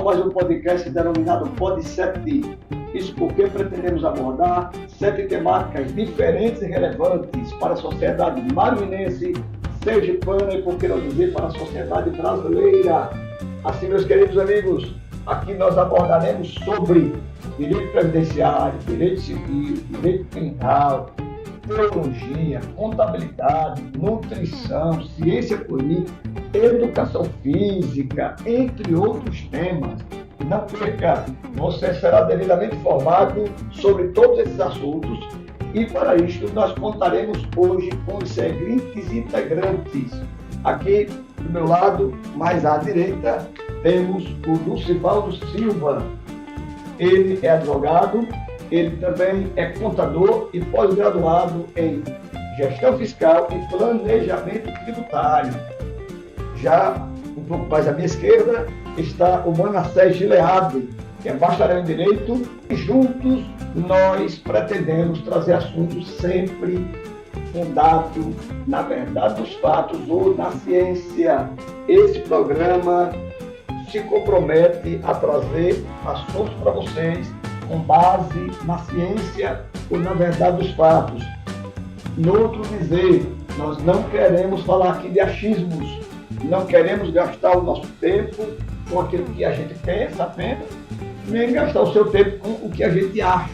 mais um podcast denominado Pod 7. Isso porque pretendemos abordar 7 temáticas diferentes e relevantes para a sociedade maranhense, sergipana e, por que não dizer, para a sociedade brasileira. Assim, meus queridos amigos, aqui nós abordaremos sobre direito previdenciário, direito civil, direito criminal, teologia, contabilidade, nutrição, ciência política, educação física, entre outros temas. Não perca, você será devidamente informado sobre todos esses assuntos e para isto nós contaremos hoje com os seguintes integrantes. Aqui do meu lado, mais à direita, temos o Lucivaldo Silva. Ele é advogado, ele também é contador e pós-graduado em gestão fiscal e planejamento tributário. Já um pouco mais à minha esquerda está o Manassés Gilead, que é bacharel em Direito, e juntos nós pretendemos trazer assuntos sempre fundados na verdade dos fatos ou na ciência. Esse programa se compromete a trazer assuntos para vocês com base na ciência ou na verdade dos fatos. No outro dizer, nós não queremos falar aqui de achismos, não queremos gastar o nosso tempo com aquilo que a gente pensa apenas, nem gastar o seu tempo com o que a gente acha,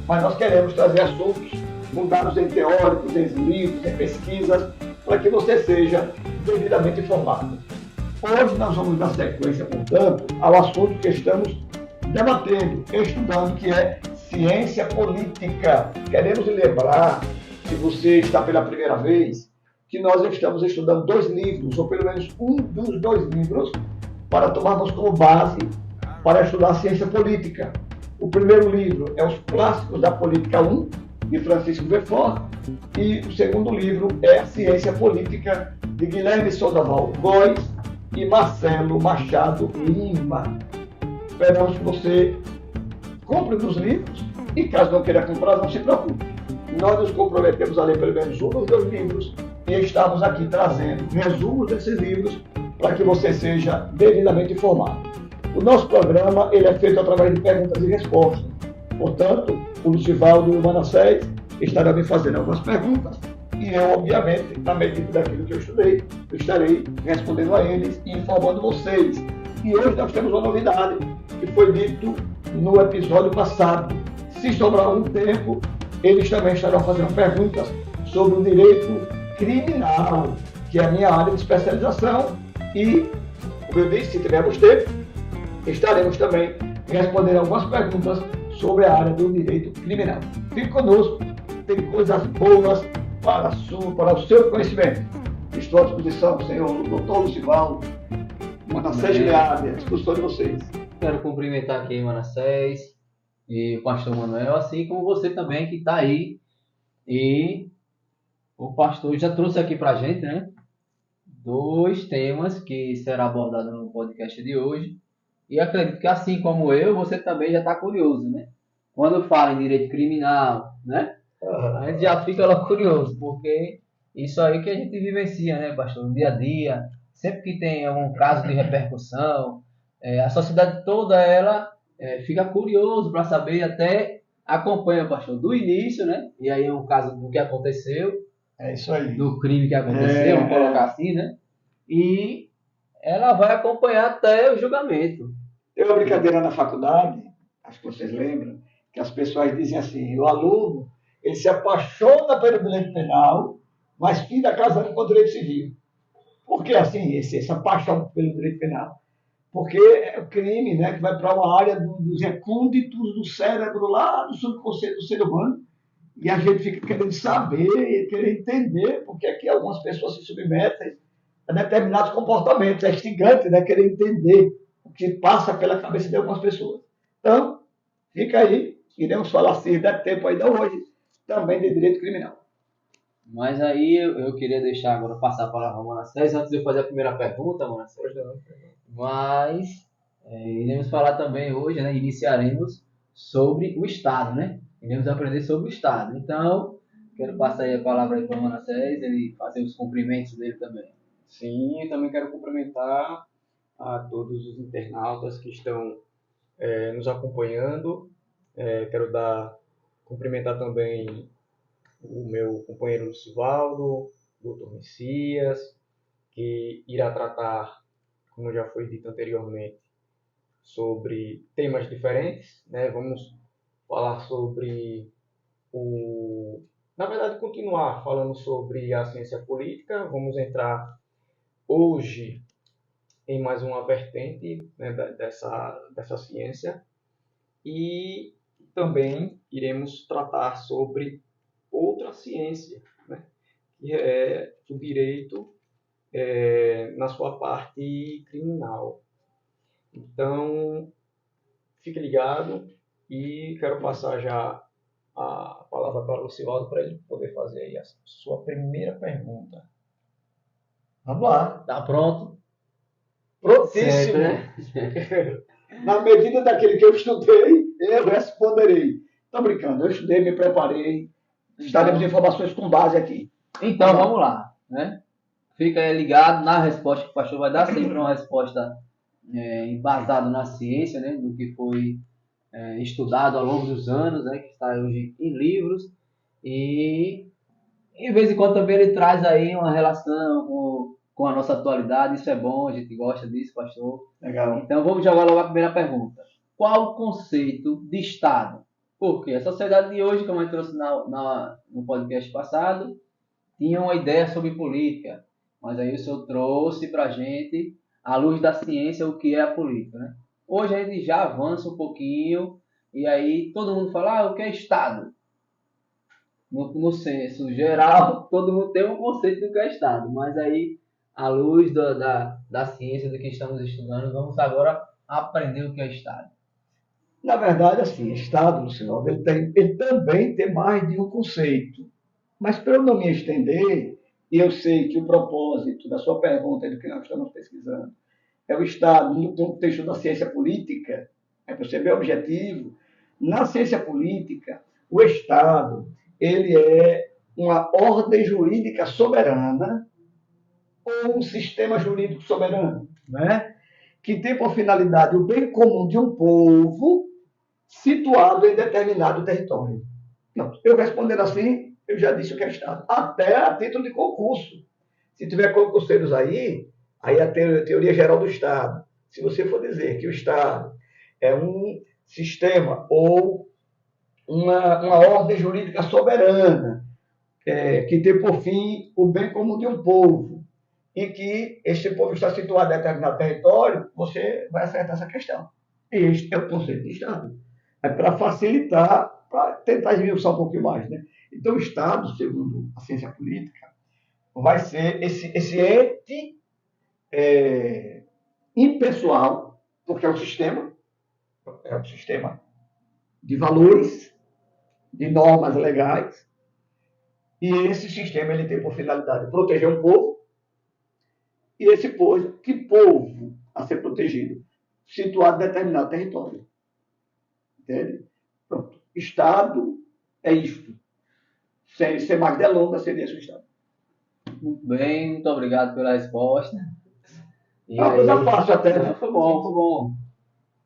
mas nós queremos trazer assuntos fundados em teóricos, em livros, em pesquisas, para que você seja devidamente informado. Hoje nós vamos dar sequência, portanto, ao assunto que estamos debatendo, estudando, que é ciência política. Queremos lembrar, se você está pela primeira vez, que nós estamos estudando 2 livros, ou pelo menos um dos 2 livros, para tomarmos como base para estudar ciência política. O primeiro livro é Os Clássicos da Política 1, de Francisco Verfort, e o segundo livro é A Ciência Política, de Guilherme Soudaval Góes e Marcelo Machado Lima. Esperamos que você compre os livros e, caso não queira comprar, não se preocupe. Nós nos comprometemos a ler pelo menos um dos 2 livros e estamos aqui trazendo resumos desses livros para que você seja devidamente informado. O nosso programa ele é feito através de perguntas e respostas. Portanto, o Lucivaldo e o Manassés estarão me fazendo algumas perguntas e eu, obviamente, na medida daquilo que eu estudei, eu estarei respondendo a eles e informando vocês. E hoje nós temos uma novidade que foi dito no episódio passado. Se sobrar um tempo, eles também estarão fazendo perguntas sobre o direito criminal, que é a minha área de especialização. E, como eu disse, se tivermos tempo, estaremos também respondendo algumas perguntas sobre a área do direito criminal. Fique conosco, tem coisas boas para o seu conhecimento. Estou à disposição, senhor doutor Lucivaldo, Manassés Gilead, à disposição de vocês. Quero cumprimentar aqui Manassés e o pastor Manuel, assim como você também que está aí. E o pastor já trouxe aqui para a gente, né, 2 temas que será abordado no podcast de hoje. E acredito que assim como eu, você também já está curioso, né? Quando fala em direito criminal, né? A gente já fica lá curioso, porque isso aí que a gente vivencia, né, pastor? No dia a dia, sempre que tem algum caso de repercussão, a sociedade toda ela fica curioso para saber, até acompanha, pastor, do início, né? E aí é o caso do que aconteceu, É isso aí. do crime que aconteceu, vamos colocar assim, né? E ela vai acompanhar até o julgamento. Tem uma brincadeira na faculdade, acho que vocês lembram, que as pessoas dizem assim, o aluno ele se apaixona pelo direito penal, mas finda casando com o direito civil. Por que assim, essa paixão pelo direito penal? Porque é o crime, né, que vai para uma área dos recônditos do cérebro, lá do subconsciente do ser humano, e a gente fica querendo saber, querendo entender porque é que algumas pessoas se submetem a determinados comportamentos. É instigante, né, querer entender o que passa pela cabeça de algumas pessoas. Então, fica aí, iremos falar, se der tempo ainda hoje, também de direito criminal. Mas aí eu queria deixar agora, passar a palavra ao Manassés, antes de eu fazer a primeira pergunta, Manassés. Mas iremos falar também hoje, né, iniciaremos sobre o Estado, né? Iremos aprender sobre o Estado. Então, quero passar aí a palavra aí para o Manassés, ele fazer os cumprimentos dele também. Sim, eu também quero cumprimentar a todos os internautas que estão nos acompanhando. Quero cumprimentar também o meu companheiro Lucivaldo, Dr. Messias, que irá tratar, como já foi dito anteriormente, sobre temas diferentes, né? Vamos falar sobre na verdade, continuar falando sobre a ciência política. Vamos entrar hoje em mais uma vertente, né, dessa ciência, e também iremos tratar sobre outra ciência, né, que é o direito na sua parte criminal. Então, fique ligado e quero passar já a palavra para o Lucivaldo para ele poder fazer aí a sua primeira pergunta. Vamos lá. Tá pronto? Prontíssimo. Certo, né? Na medida daquele que eu estudei, eu responderei. Estou brincando, eu estudei, me preparei. Daremos informações com base aqui. Então, vamos lá, né? Fica aí ligado na resposta que o pastor vai dar, sempre uma resposta embasada na ciência, né? Do que foi estudado ao longo dos anos, né? Que está hoje em livros. E, de vez em quando, também ele traz aí uma relação com a nossa atualidade. Isso é bom, a gente gosta disso, pastor. Legal. Então, vamos jogar logo a primeira pergunta. Qual o conceito de Estado? Porque a sociedade de hoje, como eu trouxe no podcast passado, tinha uma ideia sobre política, mas aí o senhor trouxe para a gente, à luz da ciência, o que é a política, né? Hoje a gente já avança um pouquinho, e aí todo mundo fala, o que é Estado? No senso geral, todo mundo tem um conceito do que é Estado, mas aí, à luz da ciência, do que estamos estudando, vamos agora aprender o que é Estado. Na verdade, assim, Estado, Luciano, ele também tem mais de um conceito. Mas, para eu não me estender, e eu sei que o propósito da sua pergunta e do que nós estamos pesquisando é o Estado no contexto da ciência política, é para ser bem objetivo. Na ciência política, o Estado ele é uma ordem jurídica soberana ou um sistema jurídico soberano, né? Que tem por finalidade o bem comum de um povo situado em determinado território. Não, eu respondendo assim, eu já disse o que é Estado. Até a título de concurso. Se tiver concurseiros aí a teoria geral do Estado. Se você for dizer que o Estado é um sistema ou uma ordem jurídica soberana, que tem por fim o bem comum de um povo, e que este povo está situado em determinado território, você vai acertar essa questão. Este é o conceito de Estado. É para facilitar, para tentar esmiuçar um pouquinho mais, né? Então, o Estado, segundo a ciência política, vai ser esse ente impessoal, porque é um sistema de valores, de normas legais, e esse sistema ele tem por finalidade proteger um povo, e esse povo, que povo a ser protegido? Situado em determinado território. Entende? Pronto. Estado é isto. Sem ser mais delonga, seria esse o Estado. Muito bem, muito obrigado pela resposta. É uma coisa fácil até. Foi bom.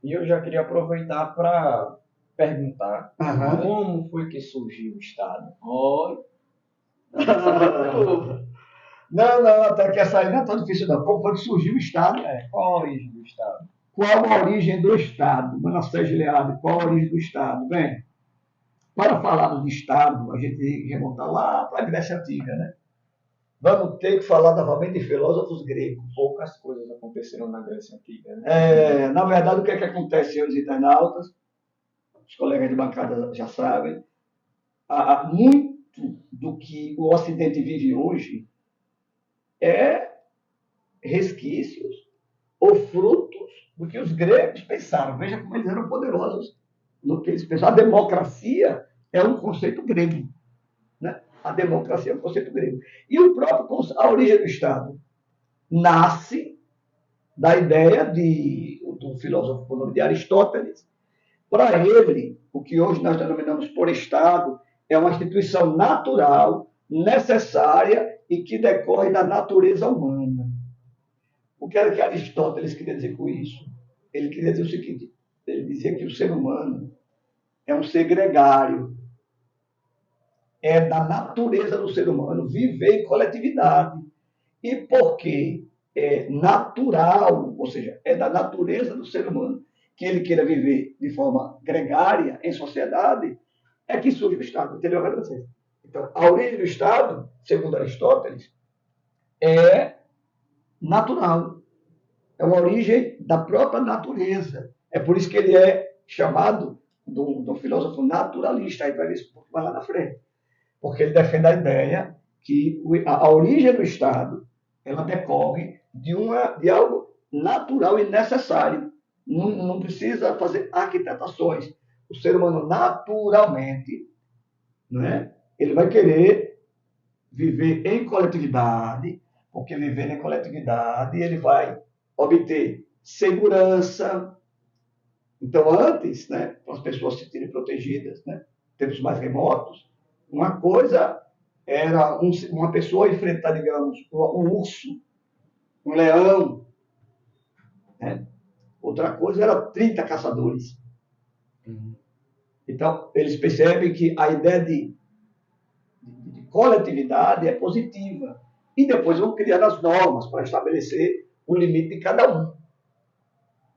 E eu já queria aproveitar para perguntar Aham. como foi que surgiu o Estado? Não, até que essa aí não é tão difícil não. Como foi que surgiu o Estado? Qual a origem do Estado? Qual a origem do Estado? Manassés Gilead, qual a origem do Estado? Bem, para falarmos de Estado, a gente tem que remontar lá para a Grécia Antiga, né? Vamos ter que falar novamente de filósofos gregos. Poucas coisas aconteceram na Grécia Antiga, né? Na verdade, o que é que acontece, senhores internautas? Os colegas de bancada já sabem. Muito do que o Ocidente vive hoje é resquícios ou frutos do que os gregos pensaram. Veja como eles eram poderosos no que eles pensaram. A democracia é um conceito grego, né? A democracia é um conceito grego. E a origem do Estado nasce da ideia do filósofo por nome de Aristóteles. Para ele, o que hoje nós denominamos por Estado é uma instituição natural, necessária e que decorre da natureza humana. O que era que Aristóteles queria dizer com isso? Ele queria dizer o seguinte, ele dizia que o ser humano é um ser gregário. É da natureza do ser humano viver em coletividade. E porque é natural, ou seja, é da natureza do ser humano que ele queira viver de forma gregária em sociedade, é que surge o Estado. Entendeu? Então, a origem do Estado, segundo Aristóteles, é natural. É uma origem da própria natureza. É por isso que ele é chamado de um filósofo naturalista. Aí vai ver isso um pouco mais lá na frente. Porque ele defende a ideia que a origem do Estado ela decorre de algo natural e necessário. Não precisa fazer arquitetações. O ser humano, naturalmente, né, ele vai querer viver em coletividade, porque viver em coletividade ele vai obter segurança. Então, antes, né, para as pessoas se sentirem protegidas, né, tempos mais remotos, uma coisa era uma pessoa enfrentar, digamos, um urso, um leão. Né? Outra coisa era 30 caçadores. Então, eles percebem que a ideia de coletividade é positiva. E depois vão criar as normas para estabelecer o limite de cada um.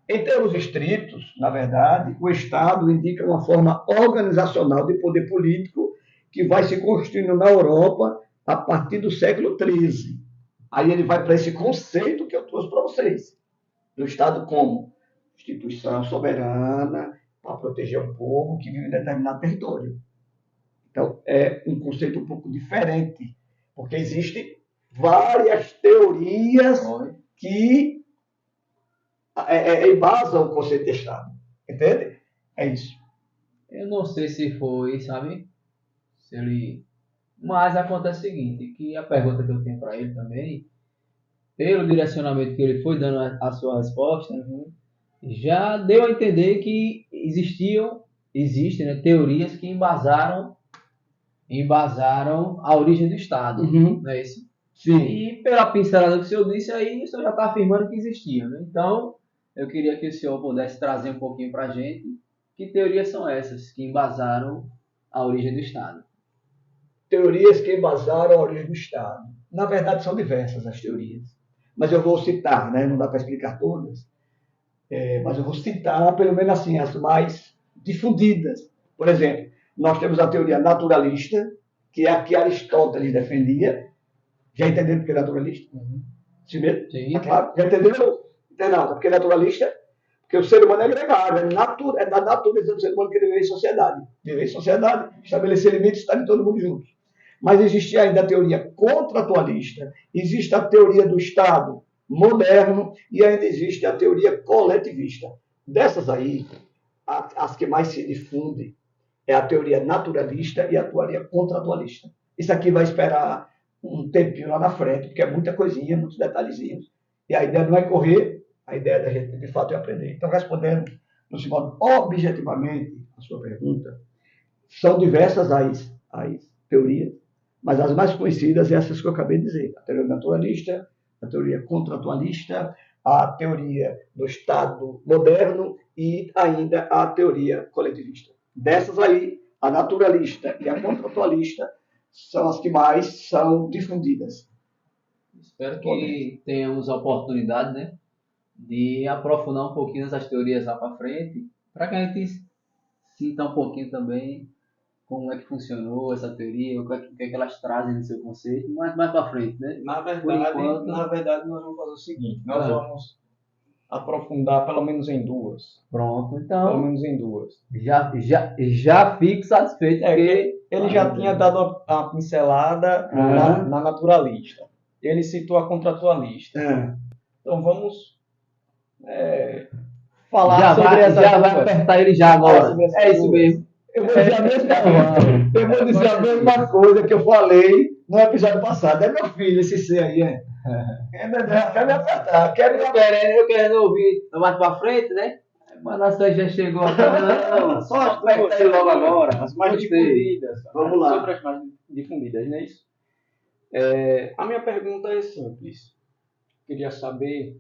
Em termos estritos, na verdade, o Estado indica uma forma organizacional de poder político que vai se construindo na Europa a partir do século XIII. Aí ele vai para esse conceito que eu trouxe para vocês. Do Estado como instituição soberana para proteger um povo que vive em determinado território. Então, é um conceito um pouco diferente, porque existem várias teorias que embasam o conceito de Estado. Entende? É isso. Eu não sei se foi, sabe? Se ele... Mas acontece o seguinte, que a pergunta que eu tenho para ele também, pelo direcionamento que ele foi dando a sua resposta, já deu a entender que existem, né, teorias que embasaram a origem do Estado, não é isso? Sim. E pela pincelada que o senhor disse aí, o senhor já está afirmando que existia, né? Então, eu queria que o senhor pudesse trazer um pouquinho para a gente que teorias são essas que embasaram a origem do Estado. Teorias que embasaram a origem do Estado. Na verdade, são diversas as teorias. Mas eu vou citar, né? Não dá para explicar todas. Mas eu vou citar, pelo menos assim, as mais difundidas. Por exemplo, nós temos a teoria naturalista, que é a que Aristóteles defendia. Já entenderam porque é naturalista? Sim mesmo? Sim. Tá claro? Já entenderam? Internauta? Porque é naturalista, porque o ser humano é gregário, é da natureza do ser humano que viver em sociedade. Viver em sociedade, estabelecer limites, estar de todo mundo junto. Mas existe ainda a teoria contratualista, existe a teoria do Estado moderno e ainda existe a teoria coletivista. Dessas aí, as que mais se difundem é a teoria naturalista e a teoria contratualista. Isso aqui vai esperar um tempinho lá na frente, porque é muita coisinha, muitos detalhezinhos. E a ideia não é correr, a ideia da gente, de fato, é aprender. Então, respondendo, no segundo, objetivamente, a sua pergunta, são diversas as teorias, mas as mais conhecidas são essas que eu acabei de dizer. A teoria naturalista, a teoria contratualista, a teoria do Estado moderno e ainda a teoria coletivista. Dessas aí, a naturalista e a contratualista são as que mais são difundidas. Espero que tenhamos a oportunidade, né, de aprofundar um pouquinho essas teorias lá para frente, para que a gente sinta um pouquinho também como é que funcionou essa teoria, o que é que elas trazem no seu conceito, mas mais para frente, né? Na verdade, nós vamos fazer o seguinte, nós vamos aprofundar pelo menos em duas. Pronto, então. Pelo menos em duas. Já fico satisfeito, porque ele já tinha dado a pincelada na naturalista. Ele citou a contratualista. Então vamos falar sobre essa. Já vai apertar ele já agora. É isso mesmo. Eu vou dizer a mesma coisa que eu falei no episódio passado. É meu filho esse ser aí, quer me apertar. Eu querendo ouvir mais pra frente, né? Mas a senhora já chegou aqui. Não, só apertar ele logo agora. As mais difundidas. Vamos lá. Sobre as mais difundidas, não é isso? A minha pergunta é simples. Queria saber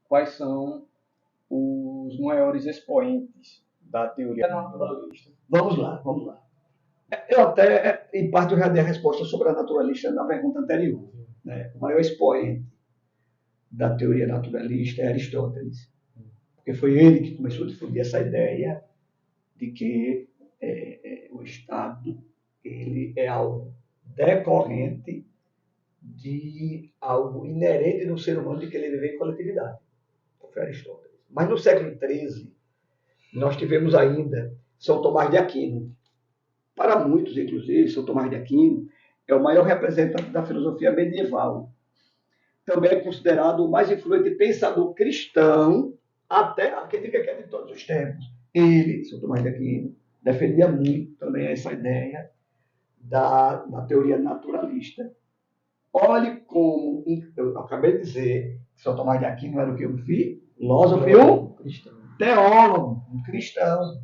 quais são os maiores expoentes da teoria naturalista. Vamos lá, vamos lá. Eu até, em parte, eu já dei a resposta sobre a naturalista na pergunta anterior. Né? O maior expoente da teoria naturalista é Aristóteles, porque foi ele que começou a difundir essa ideia de que o Estado ele é algo decorrente de algo inerente no ser humano de que ele vive em coletividade. Foi Aristóteles. Mas no século XIII, nós tivemos ainda São Tomás de Aquino. Para muitos, inclusive, São Tomás de Aquino é o maior representante da filosofia medieval. Também é considerado o mais influente pensador cristão até aquele que é de todos os tempos. Ele, São Tomás de Aquino, defendia muito também essa ideia da teoria naturalista. Olhe como, eu acabei de dizer, que São Tomás de Aquino era o que? Um filósofo e um teólogo, um cristão.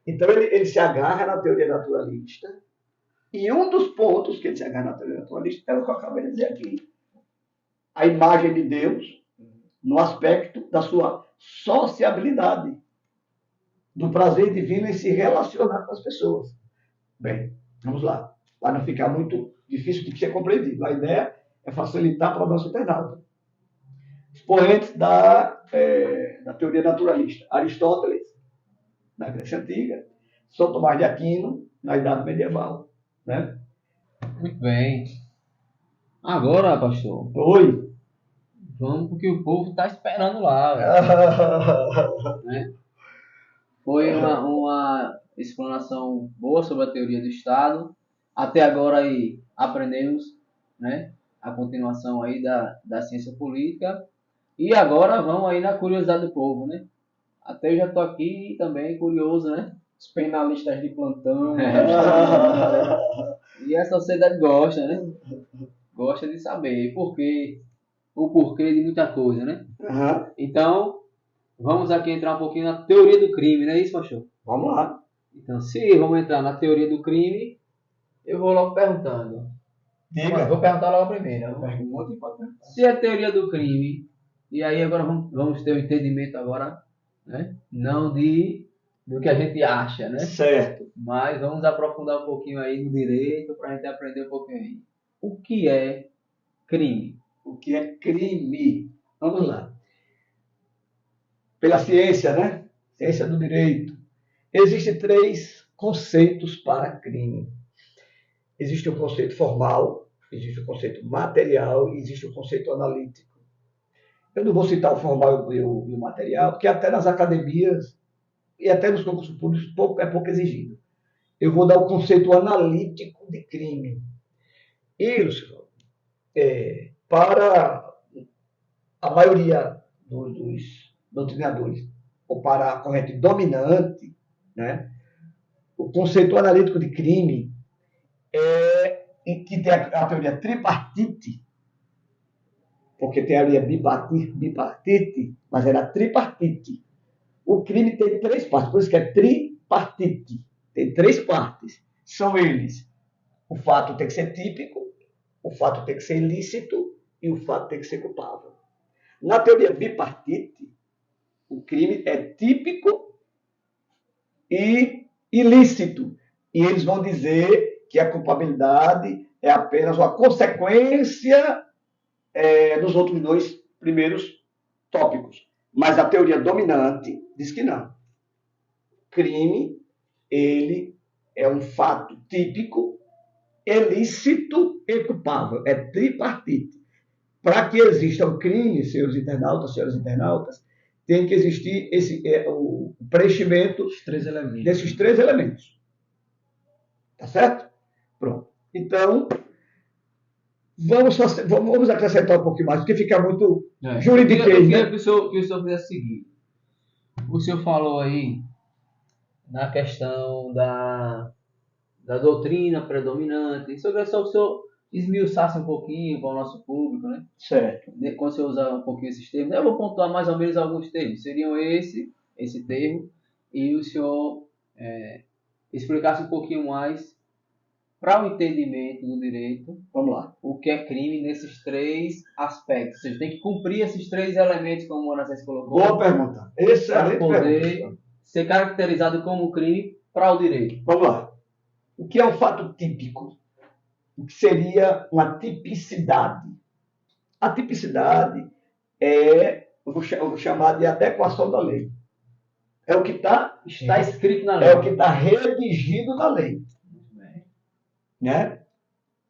Então ele se agarra na teoria naturalista, e um dos pontos que ele se agarra na teoria naturalista é o que eu acabei de dizer aqui. A imagem de Deus no aspecto da sua sociabilidade, do prazer divino em se relacionar com as pessoas. Bem, vamos lá. Para não ficar muito difícil de ser compreendido. A ideia é facilitar para o nosso internauta. Expoentes da teoria naturalista. Aristóteles, na Grécia Antiga. São Tomás de Aquino, na Idade Medieval. Né? Muito bem. Agora, pastor, Oi. vamos porque o povo está esperando lá. Né? Foi uma explanação boa sobre a teoria do Estado. Até agora aí aprendemos, né, a continuação aí da ciência política. E agora vamos aí na curiosidade do povo, né? Até eu já estou aqui também curioso, né? Os penalistas de plantão. E a sociedade gosta, né? Gosta de saber o porquê de muita coisa, né? Então, vamos aqui entrar um pouquinho na teoria do crime, não é isso, pastor? Vamos lá. Então, se vamos entrar na teoria do crime, eu vou logo perguntando. Diga. Vou perguntar logo primeiro. Pergunta e pode perguntar. Se a teoria do crime, e aí agora vamos ter um entendimento agora, né? Não do que a gente acha, né? Certo. Mas vamos aprofundar um pouquinho aí no direito para a gente aprender um pouquinho aí. O que é crime? O que é crime? Vamos lá. Pela ciência, né? Ciência do direito. Existem 3 conceitos para crime. Existe o conceito formal, existe o conceito material e existe o conceito analítico. Eu não vou citar o formal e o material, porque até nas academias e até nos concursos públicos é pouco exigido. Eu vou dar o conceito analítico de crime. E, Luciano, para a maioria dos doutrinadores, ou para a corrente dominante, né, o conceito analítico de crime que tem a teoria tripartite, porque tem a teoria bipartite, mas era tripartite. O crime tem 3 partes, por isso que é tripartite. Tem 3 partes. São eles: o fato tem que ser típico, o fato tem que ser ilícito e o fato tem que ser culpável. Na teoria bipartite, o crime é típico e ilícito. E eles vão dizer que a culpabilidade é apenas uma consequência dos outros 2 primeiros tópicos. Mas a teoria dominante diz que não. Crime, ele é um fato típico, ilícito e culpável. É tripartite. Para que exista um crime, senhores internautas, tem que existir o preenchimento desses 3 elementos. Tá certo? Pronto. Então, vamos acrescentar um pouquinho mais, porque fica muito juridiquês. Eu queria que o senhor fizesse o seguinte. O senhor falou aí na questão da doutrina predominante. Isso eu queria só que o senhor esmiuçasse um pouquinho para o nosso público, né? Certo. Quando você usar um pouquinho esses termos, eu vou pontuar mais ou menos alguns termos. Seriam esse termo, e o senhor explicasse um pouquinho mais para o entendimento do direito, Vamos lá. o que é crime nesses 3 aspectos. Ou seja, tem que cumprir esses 3 elementos, como o Manassés colocou, Boa pergunta. para Excelente poder pergunta. ser caracterizado como crime para o direito. Vamos lá. O que é um fato típico? O que seria uma tipicidade? A tipicidade eu vou chamar de adequação da lei. É o que está escrito na lei. É o que está redigido na lei. Né?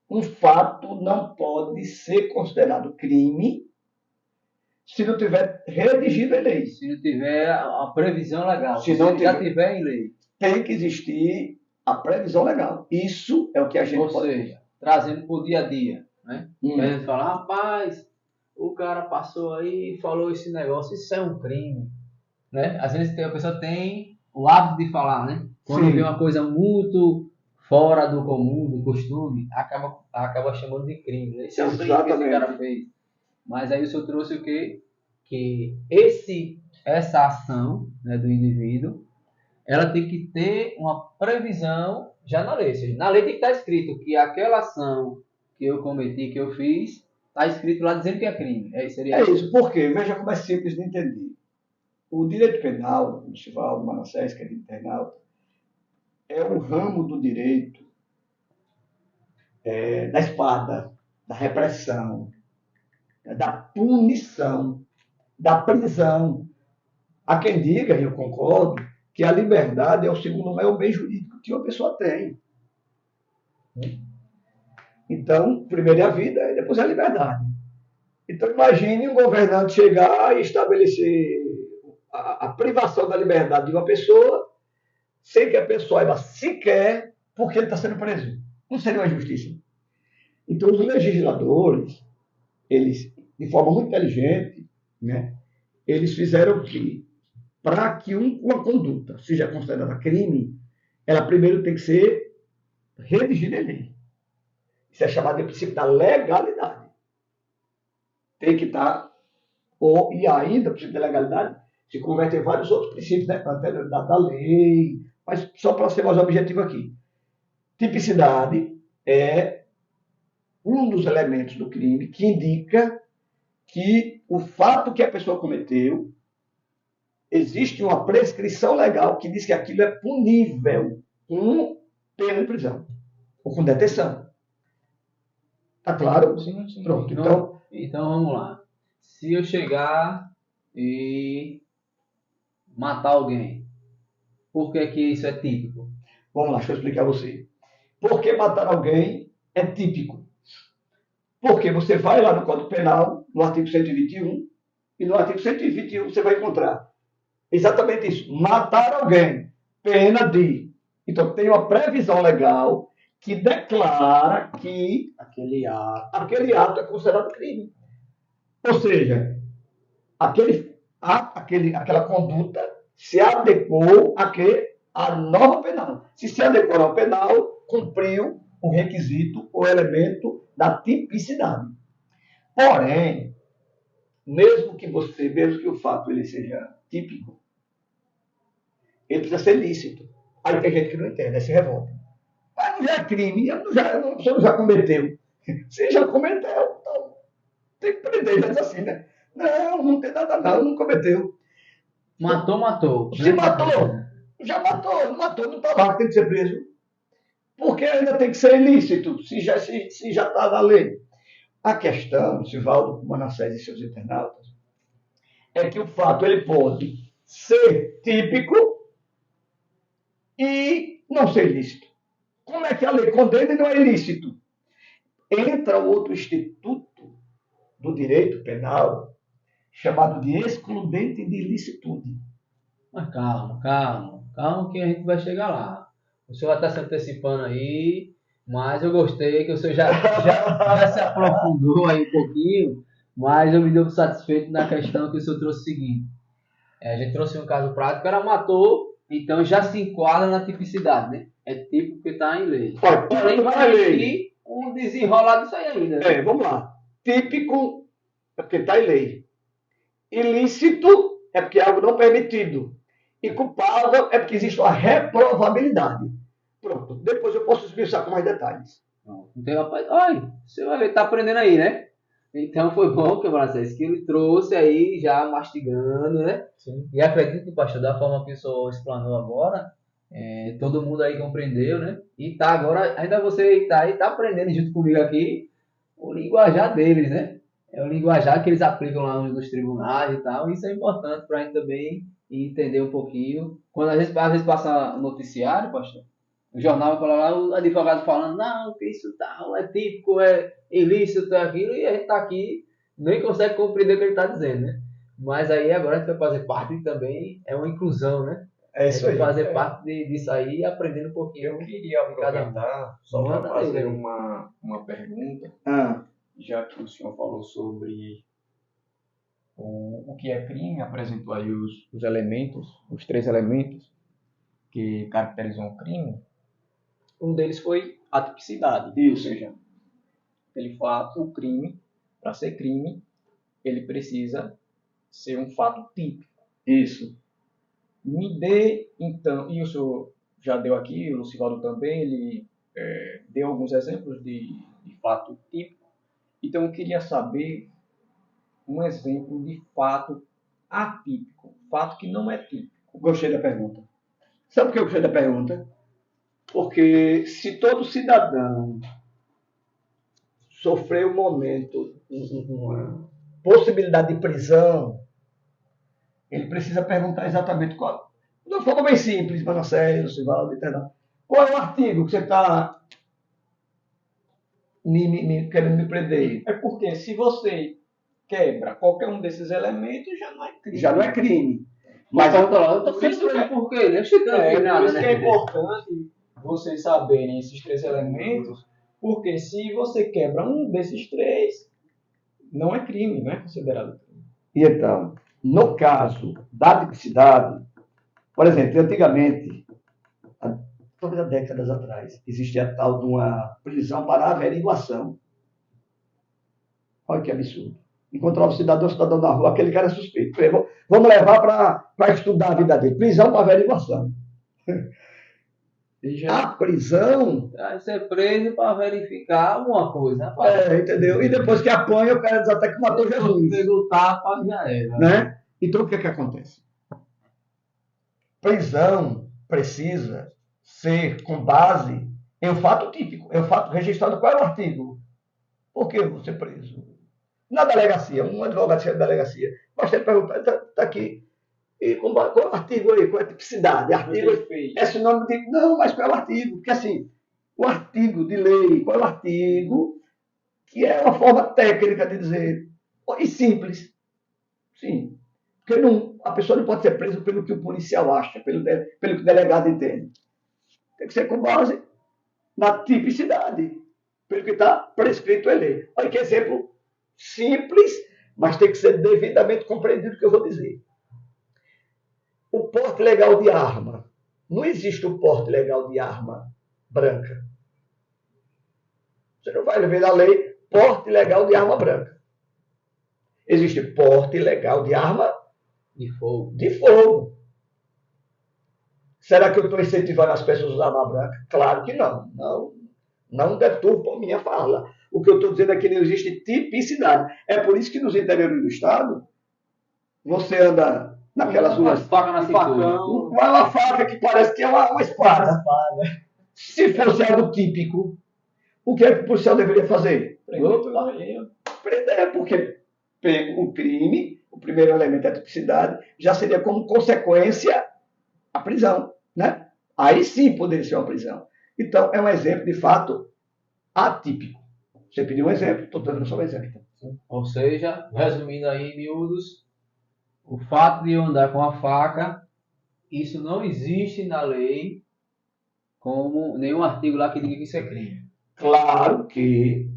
Um fato não pode ser considerado crime se não tiver redigido em lei. Se não tiver a previsão legal. Se não já tiver em lei. Tem que existir a previsão legal. Isso é o que a gente Ou seja, trazendo para o dia a dia. Né? A gente fala, rapaz, o cara passou aí e falou esse negócio, isso é um crime. Né? Às vezes a pessoa tem o hábito de falar, né? Quando vê uma coisa muito fora do comum, do costume, acaba chamando de crime. Né? Isso é um crime que esse cara fez. Mas aí o senhor trouxe o quê? Que essa ação, né, do indivíduo, ela tem que ter uma previsão já na lei. Ou seja, na lei tem que estar escrito que aquela ação que eu cometi, que eu fiz, está escrito lá dizendo que é crime. Seria isso, porque veja como é simples de entender. O direito penal, o Sivaldo Manassés, que é direito penal, é o ramo do direito da espada, da repressão, da punição, da prisão. Há quem diga, e eu concordo, que a liberdade é o segundo maior bem jurídico que uma pessoa tem. Então, primeiro é a vida e depois é a liberdade. Então, imagine um governante chegar e estabelecer a privação da liberdade de uma pessoa sem que a pessoa saiba sequer porque ele está sendo preso. Não seria uma justiça. Então, os legisladores, eles, de forma muito inteligente, né, eles fizeram que, para que uma conduta seja considerada crime, ela primeiro tem que ser redigida em lei. Isso é chamado de princípio da legalidade. Tem que estar, e ainda, o princípio da legalidade se converte em vários outros princípios, né, da lei, mas só para ser mais objetivo aqui. Tipicidade é um dos elementos do crime que indica que o fato que a pessoa cometeu, existe uma prescrição legal que diz que aquilo é punível com pena de prisão ou com detenção. Tá claro? Sim, sim. Pronto. Então vamos lá. Se eu chegar e matar alguém, por que isso é típico? Vamos lá, deixa eu explicar a você. Por que matar alguém é típico? Porque você vai lá no Código Penal, no artigo 121, e no artigo 121 você vai encontrar exatamente isso. Matar alguém, pena de. Então tem uma previsão legal que declara que aquele ato é considerado crime. Ou seja, aquela conduta se adequou à norma penal. Se adequou à norma penal, cumpriu o requisito, o elemento da tipicidade. Porém, mesmo que o fato ele seja típico, ele precisa ser lícito. Aí tem gente que não entende, aí se revolta. Mas não é crime, você não já cometeu. Você já cometeu, então tem que prender, mas assim, né? Não tem nada não cometeu. Matou. Se matou, já matou, não matou, não está lá, tem que ser preso. Porque ainda tem que ser ilícito, se já está na lei. A questão, Sivaldo Manassés e seus internautas, é que o fato ele pode ser típico e não ser ilícito. Como é que a lei condena e não é ilícito? Entra outro instituto do direito penal chamado de excludente de ilicitude. Mas calma que a gente vai chegar lá. O senhor está se antecipando aí, mas eu gostei que o senhor já se aprofundou aí um pouquinho, mas eu me deu satisfeito na questão que o senhor trouxe o seguinte. A gente trouxe um caso prático, o cara matou, então já se enquadra na tipicidade, né? É típico porque está em lei. Porém, vai existir um desenrolar disso aí ainda. Né? Vamos lá. Típico é porque está em lei. Ilícito é porque é algo não permitido. E culpável é porque existe uma reprovabilidade. Pronto. Depois eu posso esmiuçar com mais detalhes. Então, rapaz, olha, você vai ver, tá aprendendo aí, né? Então foi bom que o Manassés que ele trouxe aí, já mastigando, né? Sim. E acredito, pastor, da forma que o senhor explanou agora, todo mundo aí compreendeu, né? E tá agora, ainda você tá aí, tá aprendendo junto comigo aqui o linguajar deles, né? É o linguajar que eles aplicam lá nos tribunais e tal. Isso é importante para a gente também entender um pouquinho. Quando a gente às vezes passa um noticiário, pastor, o jornal fala lá, o advogado falando, não, que isso tal, é típico, é ilícito, é aquilo, e a gente tá aqui, nem consegue compreender o que ele está dizendo, né? Mas aí agora a gente vai fazer parte também, é uma inclusão, né? É isso aí. Fazer parte disso aí e aprendendo um pouquinho. Eu queria aproveitar só para Manda aí, fazer aí. uma pergunta, já que o senhor falou sobre o que é crime, apresentou aí os elementos, os 3 elementos que caracterizam o crime. Um deles foi a tipicidade, ou seja, ele fato, o crime, para ser crime, ele precisa ser um fato típico. Isso. Me dê, então, e o senhor já deu aqui, o Lucivaldo também, ele deu alguns exemplos de fato típico. Então, eu queria saber um exemplo de fato atípico, fato que não é típico. Gostei da pergunta. Sabe por que eu gostei da pergunta? Porque se todo cidadão sofrer um momento, uma possibilidade de prisão, ele precisa perguntar exatamente qual. De uma forma bem simples, Manassés, Lucivaldo, Eternal. Qual é o artigo que você está querendo me prender? É porque se você quebra qualquer um desses elementos, já não é crime. Já não é crime. Mas Mas eu tô censurando por quê? Não chegando por nada, isso né? que é importante vocês saberem esses 3 elementos, porque se você quebra um desses 3, não é crime, não é considerado crime. E então, no caso da tipicidade, por exemplo, antigamente, talvez há décadas atrás, existia a tal de uma prisão para averiguação. Olha que absurdo. Encontrava um cidadão na rua, aquele cara é suspeito. Falei, vamos levar para estudar a vida dele. Prisão para averiguação. A prisão... Vai ser preso para verificar alguma coisa, né? Entendeu? E depois que apanha, o cara diz até que matou Jesus. Pegou o tapa, já era. Né? Então, o que acontece? Prisão precisa ser com base em um fato típico, em um fato registrado. Qual é o artigo? Por que você preso? Na delegacia, um advogado chega da delegacia, basta ele perguntar, está aqui. E qual é o artigo aí? Qual é a tipicidade? Artigo é sinônimo de... Não, mas qual é o artigo? Porque assim, o artigo de lei, qual é o artigo? Que é uma forma técnica de dizer, e simples. Sim. Porque a pessoa não pode ser presa pelo que o policial acha, pelo que o delegado entende. Tem que ser com base na tipicidade, pelo que está prescrito em lei. Olha que exemplo simples, mas tem que ser devidamente compreendido o que eu vou dizer. O porte legal de arma. Não existe o porte legal de arma branca. Você não vai ver na lei porte legal de arma branca. Existe porte legal de arma de fogo. De fogo. Será que eu estou incentivando as pessoas a usar arma branca? Claro que não. Não deturpam minha fala. O que eu estou dizendo é que não existe tipicidade. É por isso que nos interiores do Estado, você anda naquelas ruas... faca na cintura. Uma faca que parece que é uma espada. Se fosse algo típico, o que é que o policial deveria fazer? Prender, porque o crime, o primeiro elemento é a tipicidade, já seria como consequência a prisão, né? Aí sim poderia ser uma prisão. Então, é um exemplo, de fato, atípico. Você pediu um exemplo, estou dando só um exemplo. Ou seja, resumindo aí em miúdos, o fato de eu andar com a faca, isso não existe na lei como nenhum artigo lá que diga que isso é crime. Claro que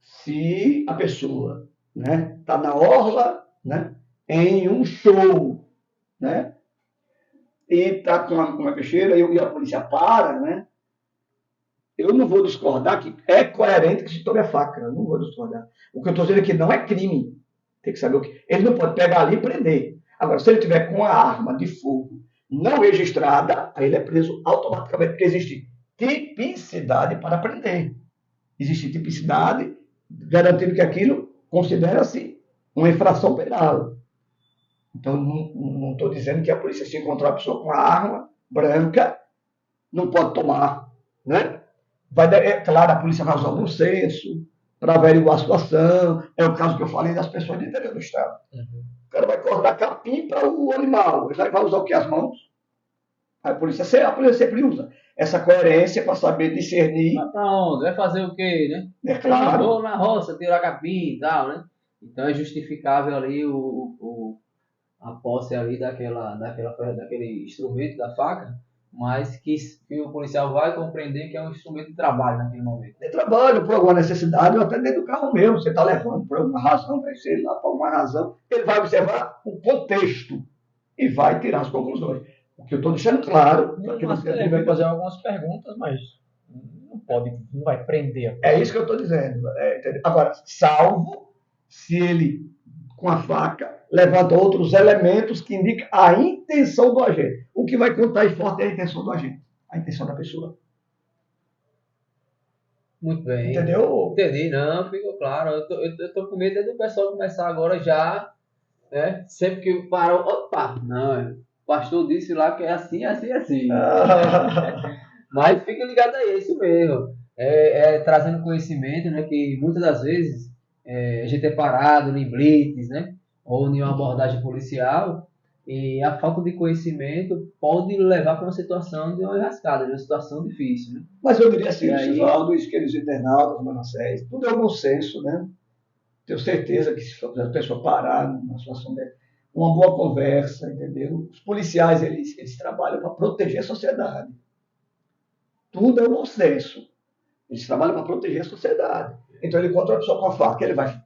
se a pessoa está na orla, né, em um show, né, e está com uma peixeira e a polícia para, né, eu não vou discordar que é coerente que se tome a faca. Eu não vou discordar. O que eu estou dizendo é que não é crime. Tem que saber o que. Ele não pode pegar ali e prender. Agora, se ele tiver com a arma de fogo não registrada, aí ele é preso automaticamente, porque existe tipicidade para prender. Existe tipicidade, garantindo que aquilo considera-se uma infração penal. Então, não estou dizendo que a polícia, se encontrar uma pessoa com uma arma branca, não pode tomar, né? É claro, a polícia vai usar o bom senso para averiguar a situação. É o caso que eu falei das pessoas do interior do estado. O cara vai cortar capim para o animal. Ele vai usar o que? As mãos. A polícia sempre usa essa coerência para saber discernir. Mas pra onde? Vai fazer o quê, né? É claro. Vou na roça, tirar capim e tal, né? Então é justificável ali a posse ali daquele instrumento da faca, mas que o policial vai compreender que é um instrumento de trabalho naquele momento. De trabalho, por alguma necessidade, ou até dentro do carro mesmo. Você está levando por alguma razão, vai ser lá por alguma razão. Ele vai observar o contexto e vai tirar as conclusões. O que eu estou deixando claro... Ele vai fazer algumas perguntas, mas não vai prender. É isso que eu estou dizendo. Agora, salvo se ele, com a faca, levanta outros elementos que indicam a intenção do agente. O que vai contar aí forte é a intenção do agente, a intenção da pessoa. Muito bem. Entendeu? Entendi, não, ficou claro. Eu tô com medo do pessoal começar agora já, né? Sempre que parou, opa, não, o pastor disse lá que é assim, assim, assim. Mas fica ligado aí, é isso mesmo. Trazendo conhecimento, né? Que muitas das vezes a gente é parado em blitz, né? Ou em uma abordagem policial, e a falta de conhecimento pode levar para uma situação de uma enrascada, de uma situação difícil, né? Mas eu diria assim, Sivaldo, queridos internautas, Manassés, tudo é bom senso, né? Tenho certeza que se a pessoa parar numa situação dessa, uma boa conversa, entendeu? Os policiais, eles trabalham para proteger a sociedade. Tudo é bom senso. Eles trabalham para proteger a sociedade. Então ele encontra a pessoa com a faca, ele vai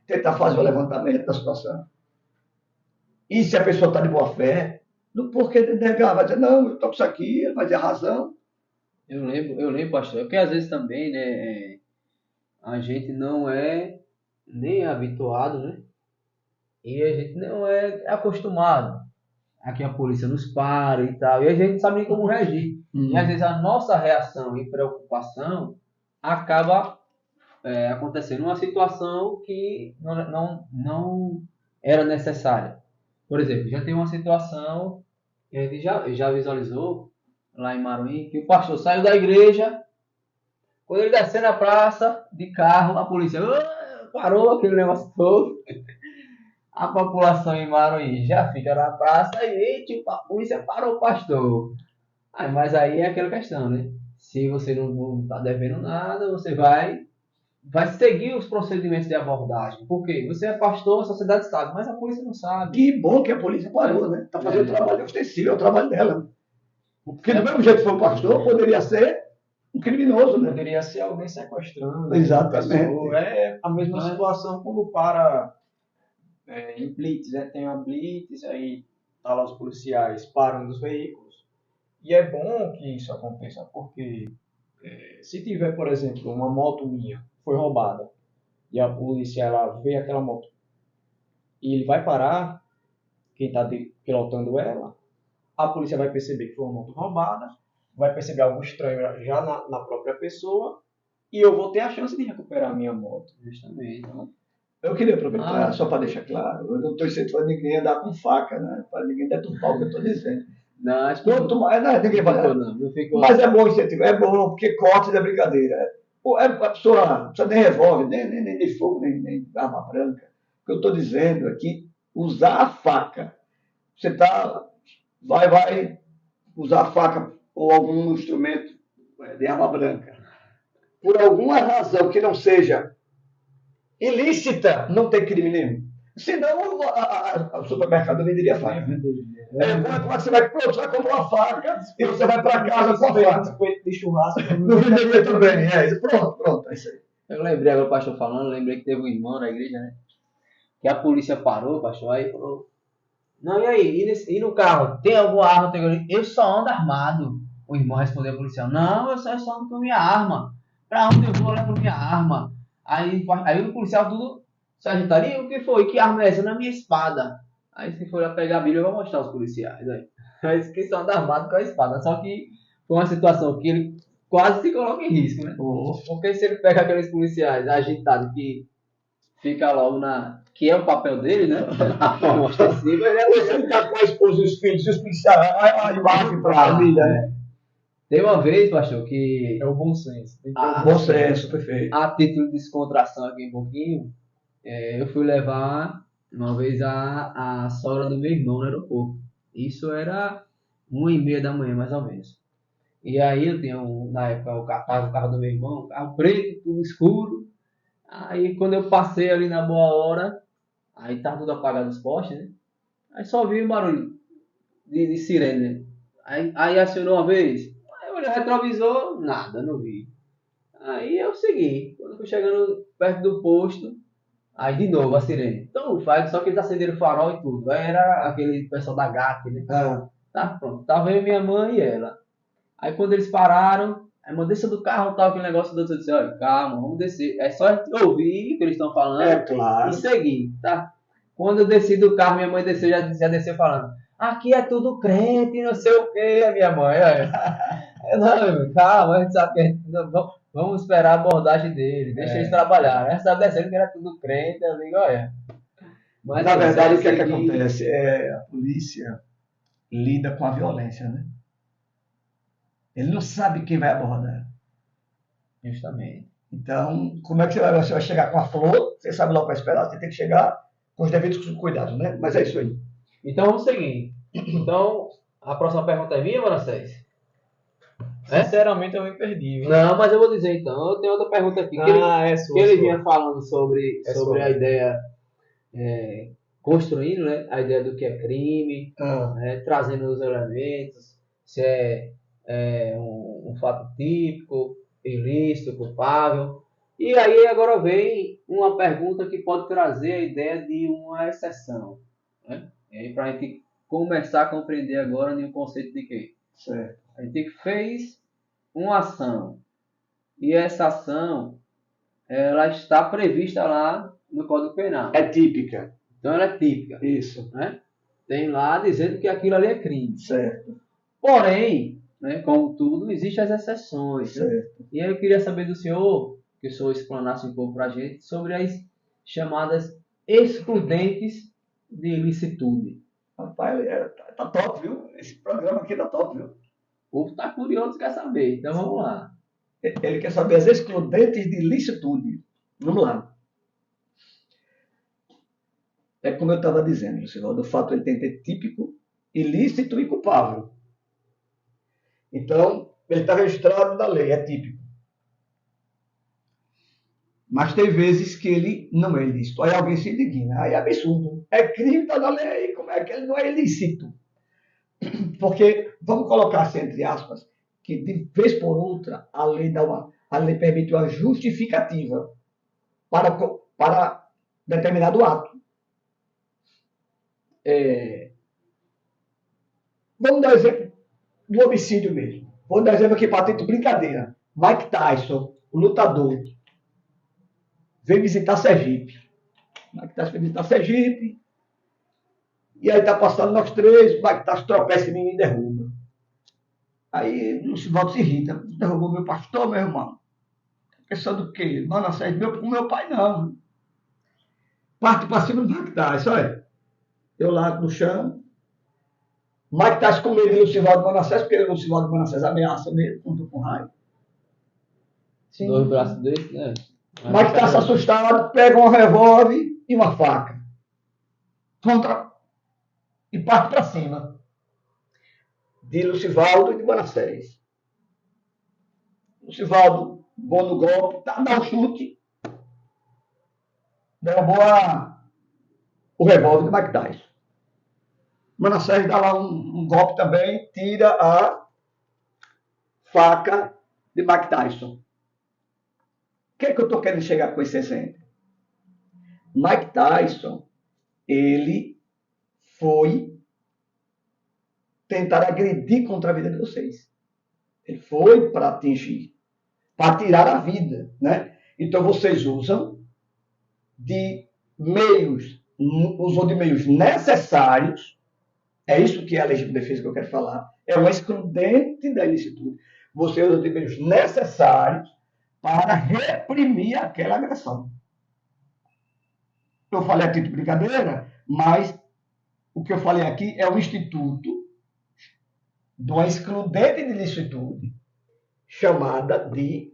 tentar fazer o levantamento da situação. E se a pessoa está de boa fé, não porque negar, vai dizer, não, eu estou com isso aqui, ele vai dizer a razão. Eu lembro, pastor, porque às vezes também, né, a gente não é nem habituado, né? E a gente não é acostumado a que a polícia nos pare e tal, e a gente não sabe nem como reagir. E às vezes a nossa reação e preocupação acaba acontecendo uma situação que não era necessária. Por exemplo, já tem uma situação que a gente já visualizou lá em Maruim, que o pastor saiu da igreja, quando ele desceu na praça de carro, a polícia parou aquele negócio todo. A população em Maruim já fica na praça e a polícia parou o pastor. Mas aí é aquela questão, né? Se você não está devendo nada, você vai seguir os procedimentos de abordagem. Por quê? Você é pastor, a sociedade sabe, mas a polícia não sabe. Que bom que a polícia parou, né? Está fazendo o trabalho ostensivo, é o trabalho dela. Porque do mesmo jeito que foi o pastor, poderia ser um criminoso, né? Poderia ser alguém sequestrando. Exatamente. É a mesma situação quando para em blitz, né? Tem uma blitz, aí tá lá os policiais parando os veículos. E é bom que isso aconteça, porque se tiver, por exemplo, uma moto minha foi roubada e a polícia ela vê aquela moto e ele vai parar, quem está pilotando ela, a polícia vai perceber que foi uma moto roubada, vai perceber algo estranho já na própria pessoa e eu vou ter a chance de recuperar a minha moto. Justamente. Eu queria aproveitar, só para deixar claro, eu não estou incentivando ninguém a andar com faca, né? Para ninguém deturpar o que eu estou dizendo. Não, acho que Quanto mais, ninguém vai. não ficou. Mas é bom incentivar, é bom, porque corte da brincadeira. A pessoa não precisa nem revólver, nem de fogo, nem arma branca. O que eu estou dizendo é que usar a faca. Você vai usar a faca ou algum instrumento de arma branca. Por alguma razão que não seja ilícita, não tem crime nenhum. Senão o supermercado venderia faca. Você vai comprar uma faca e você vai para casa com a faca. De churrasco. Não venderia também. Pronto, é isso aí. Eu lembrei agora o pastor falando, lembrei que teve um irmão na igreja, né? Que a polícia parou, pastor, aí falou, não, e aí? E no carro? Tem alguma arma? Eu só ando armado. O irmão respondeu ao policial, não, eu só ando com minha arma. Pra onde eu vou, eu levo minha arma. Aí o policial tudo se agitaria, o que foi? Que arma é essa? Na minha espada. Aí se for lá pegar a Bíblia, eu vou mostrar aos policiais. Aí que só anda armado com a espada. Só que foi uma situação que ele quase se coloca em risco, né? Porque se ele pega aqueles policiais agitados que fica logo que é o papel dele, né? A forma ostensiva, Você ficar com a esposa e os filhos, e os policiais, a imagem para a família, né? Tem uma vez, pastor, que É o bom senso. Tem que ter Bom senso, perfeito. a título de descontração aqui um pouquinho, eu fui levar uma vez a sogra do meu irmão no aeroporto. Isso era 1h30 da manhã, mais ou menos. E aí eu tinha, na época, o carro do meu irmão, carro preto, tudo escuro. Aí quando eu passei ali na boa hora, aí tava tudo apagado os postes, né? Aí só vi um barulho de sirene, né? Aí acionou uma vez. Aí eu olhei o retrovisor, nada, não vi. Aí eu segui. Quando eu fui chegando perto do posto, aí de novo a sirene. Então faz, só que eles acenderam o farol e tudo. Aí era aquele pessoal da GAT, né? Tá pronto. Tava eu, minha mãe e ela. Aí quando eles pararam, aí mano, desça do carro, tal, aquele negócio do outro, eu disse, olha, calma, vamos descer. É só ouvir o que eles estão falando Claro. e seguir, tá? Quando eu desci do carro, minha mãe desceu, já desceu falando, aqui é tudo crente, não sei o que, a minha mãe. Não, calma, a gente sabe que vamos esperar a abordagem dele, deixa eles trabalhar. Ela estava descendo que era tudo crente, eu digo, olha. Mas na verdade, o que é que acontece? A polícia lida com a violência, né? Ele não sabe quem vai abordar. Justamente. Então, como é que você vai chegar com a flor? Você sabe logo para esperar, você tem que chegar com os devidos cuidados, né? Mas é isso aí. Então vamos seguir. Então, a próxima pergunta é minha, Manassés? Sinceramente, eu me perdi. Viu? Não, mas eu vou dizer então. Eu tenho outra pergunta aqui. Que ele vinha falando sobre a ideia, construindo, né, a ideia do que é crime, né, trazendo os elementos, se é um fato típico, ilícito, culpável. E aí agora vem uma pergunta que pode trazer a ideia de uma exceção. Né? Para a gente começar a compreender agora o conceito de quê? Certo. A gente fez uma ação e essa ação ela está prevista lá no Código Penal. É típica. Então ela é típica. Isso. Né? Tem lá dizendo que aquilo ali é crime. Certo. Porém, né, como tudo, existem as exceções. Certo. E aí eu queria saber do senhor, que o senhor explanasse um pouco para a gente, sobre as chamadas excludentes de ilicitude. Rapaz, tá top, viu? Esse programa aqui tá top, viu? O povo está curioso, quer saber. Então vamos lá. Ele quer saber as excludentes de ilicitude. Vamos lá. É como eu estava dizendo, Lucivaldo, o fato ele tem que ter típico, ilícito e culpável. Então, ele está registrado na lei, é típico. Mas tem vezes que ele não é ilícito. Aí alguém se indigna. Aí é absurdo. É crime, está na lei. Como é que ele não é ilícito? Porque, vamos colocar assim, entre aspas, que de vez por outra a lei permite uma justificativa para determinado ato. Vamos dar exemplo do homicídio mesmo. Vou dar exemplo aqui para título de brincadeira. Mike Tyson, o lutador, veio visitar Sergipe. Mike Tyson veio visitar Sergipe. E aí tá passando nós três, Mike Tyson tropeça em mim e me derruba. Aí o Lucivaldo se irrita. Derrubou meu pastor, meu irmão. Questão do quê? Manassés, meu pai não. Parte para cima do Mike Tyson, olha. Eu lá no chão. Mike Tyson com medo de Lucivaldo Manassés, porque o Lucivaldo Manassés ameaça mesmo, junto com raiva. Dois braços dele, né? Mike Tyson assustado, pega um revólver e uma faca. E parte para cima. De Lucivaldo e de Manassés. Lucivaldo, bom no golpe, dá um chute. Derrubou o revólver de Mike Tyson. Manassés dá lá um golpe também, tira a faca de Mike Tyson. O que é que eu estou querendo chegar com esse exemplo? Mike Tyson, ele foi tentar agredir contra a vida de vocês. Ele foi para atingir, para tirar a vida, né? Então vocês usam de meios necessários. É isso que é a legítima defesa que eu quero falar. É uma excludente da ilicitude. você usa os meios necessários para reprimir aquela agressão. Eu falei a título de brincadeira, mas o que eu falei aqui é o instituto de uma excludente de licitude chamada de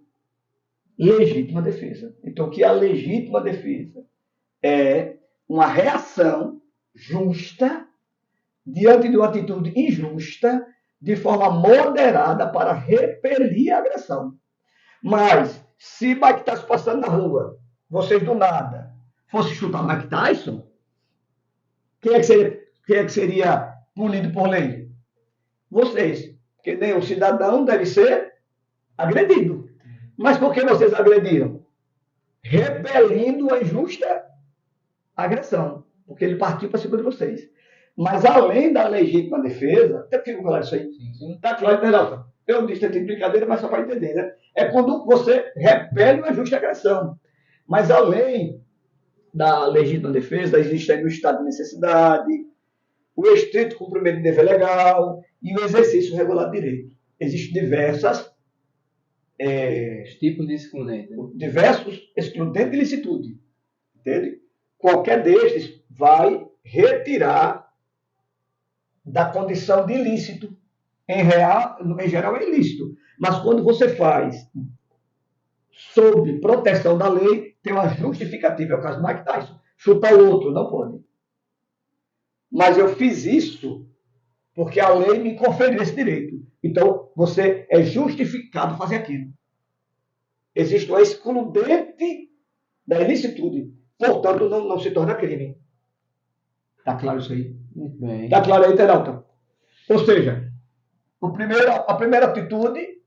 legítima defesa. Então, o que é a legítima defesa? É uma reação justa diante de uma atitude injusta, de forma moderada para repelir a agressão. Mas, se Mike Tyson passando na rua, vocês do nada, fosse chutar Mike Tyson, quem é que seria punido por lei? Vocês. Porque nenhum cidadão deve ser agredido. Mas por que vocês agrediram? Repelindo a injusta agressão. Porque ele partiu para cima de vocês. Mas além da legítima defesa, até fico falando isso aí. Sim. Tá claro, né, eu disse que tem brincadeira, mas só para entender, né? É quando você repele uma justa agressão. Mas além da legítima defesa, existe aí o estado de necessidade, o estrito cumprimento de dever legal e o exercício regular de direito. Existem Os tipos de excludente. diversos excludentes de licitude. Entende? Qualquer destes vai retirar da condição de ilícito. Em geral é ilícito. Mas quando você faz sob proteção da lei, tem uma justificativa. É o caso do Mike Tyson. Chutar o outro, não pode. Mas eu fiz isso porque a lei me conferiu esse direito. Então, você é justificado fazer aquilo. Existe uma excludente da ilicitude. Portanto, não se torna crime. Está claro isso aí? Muito bem. Está claro aí, Teralta? Ou seja, a primeira atitude,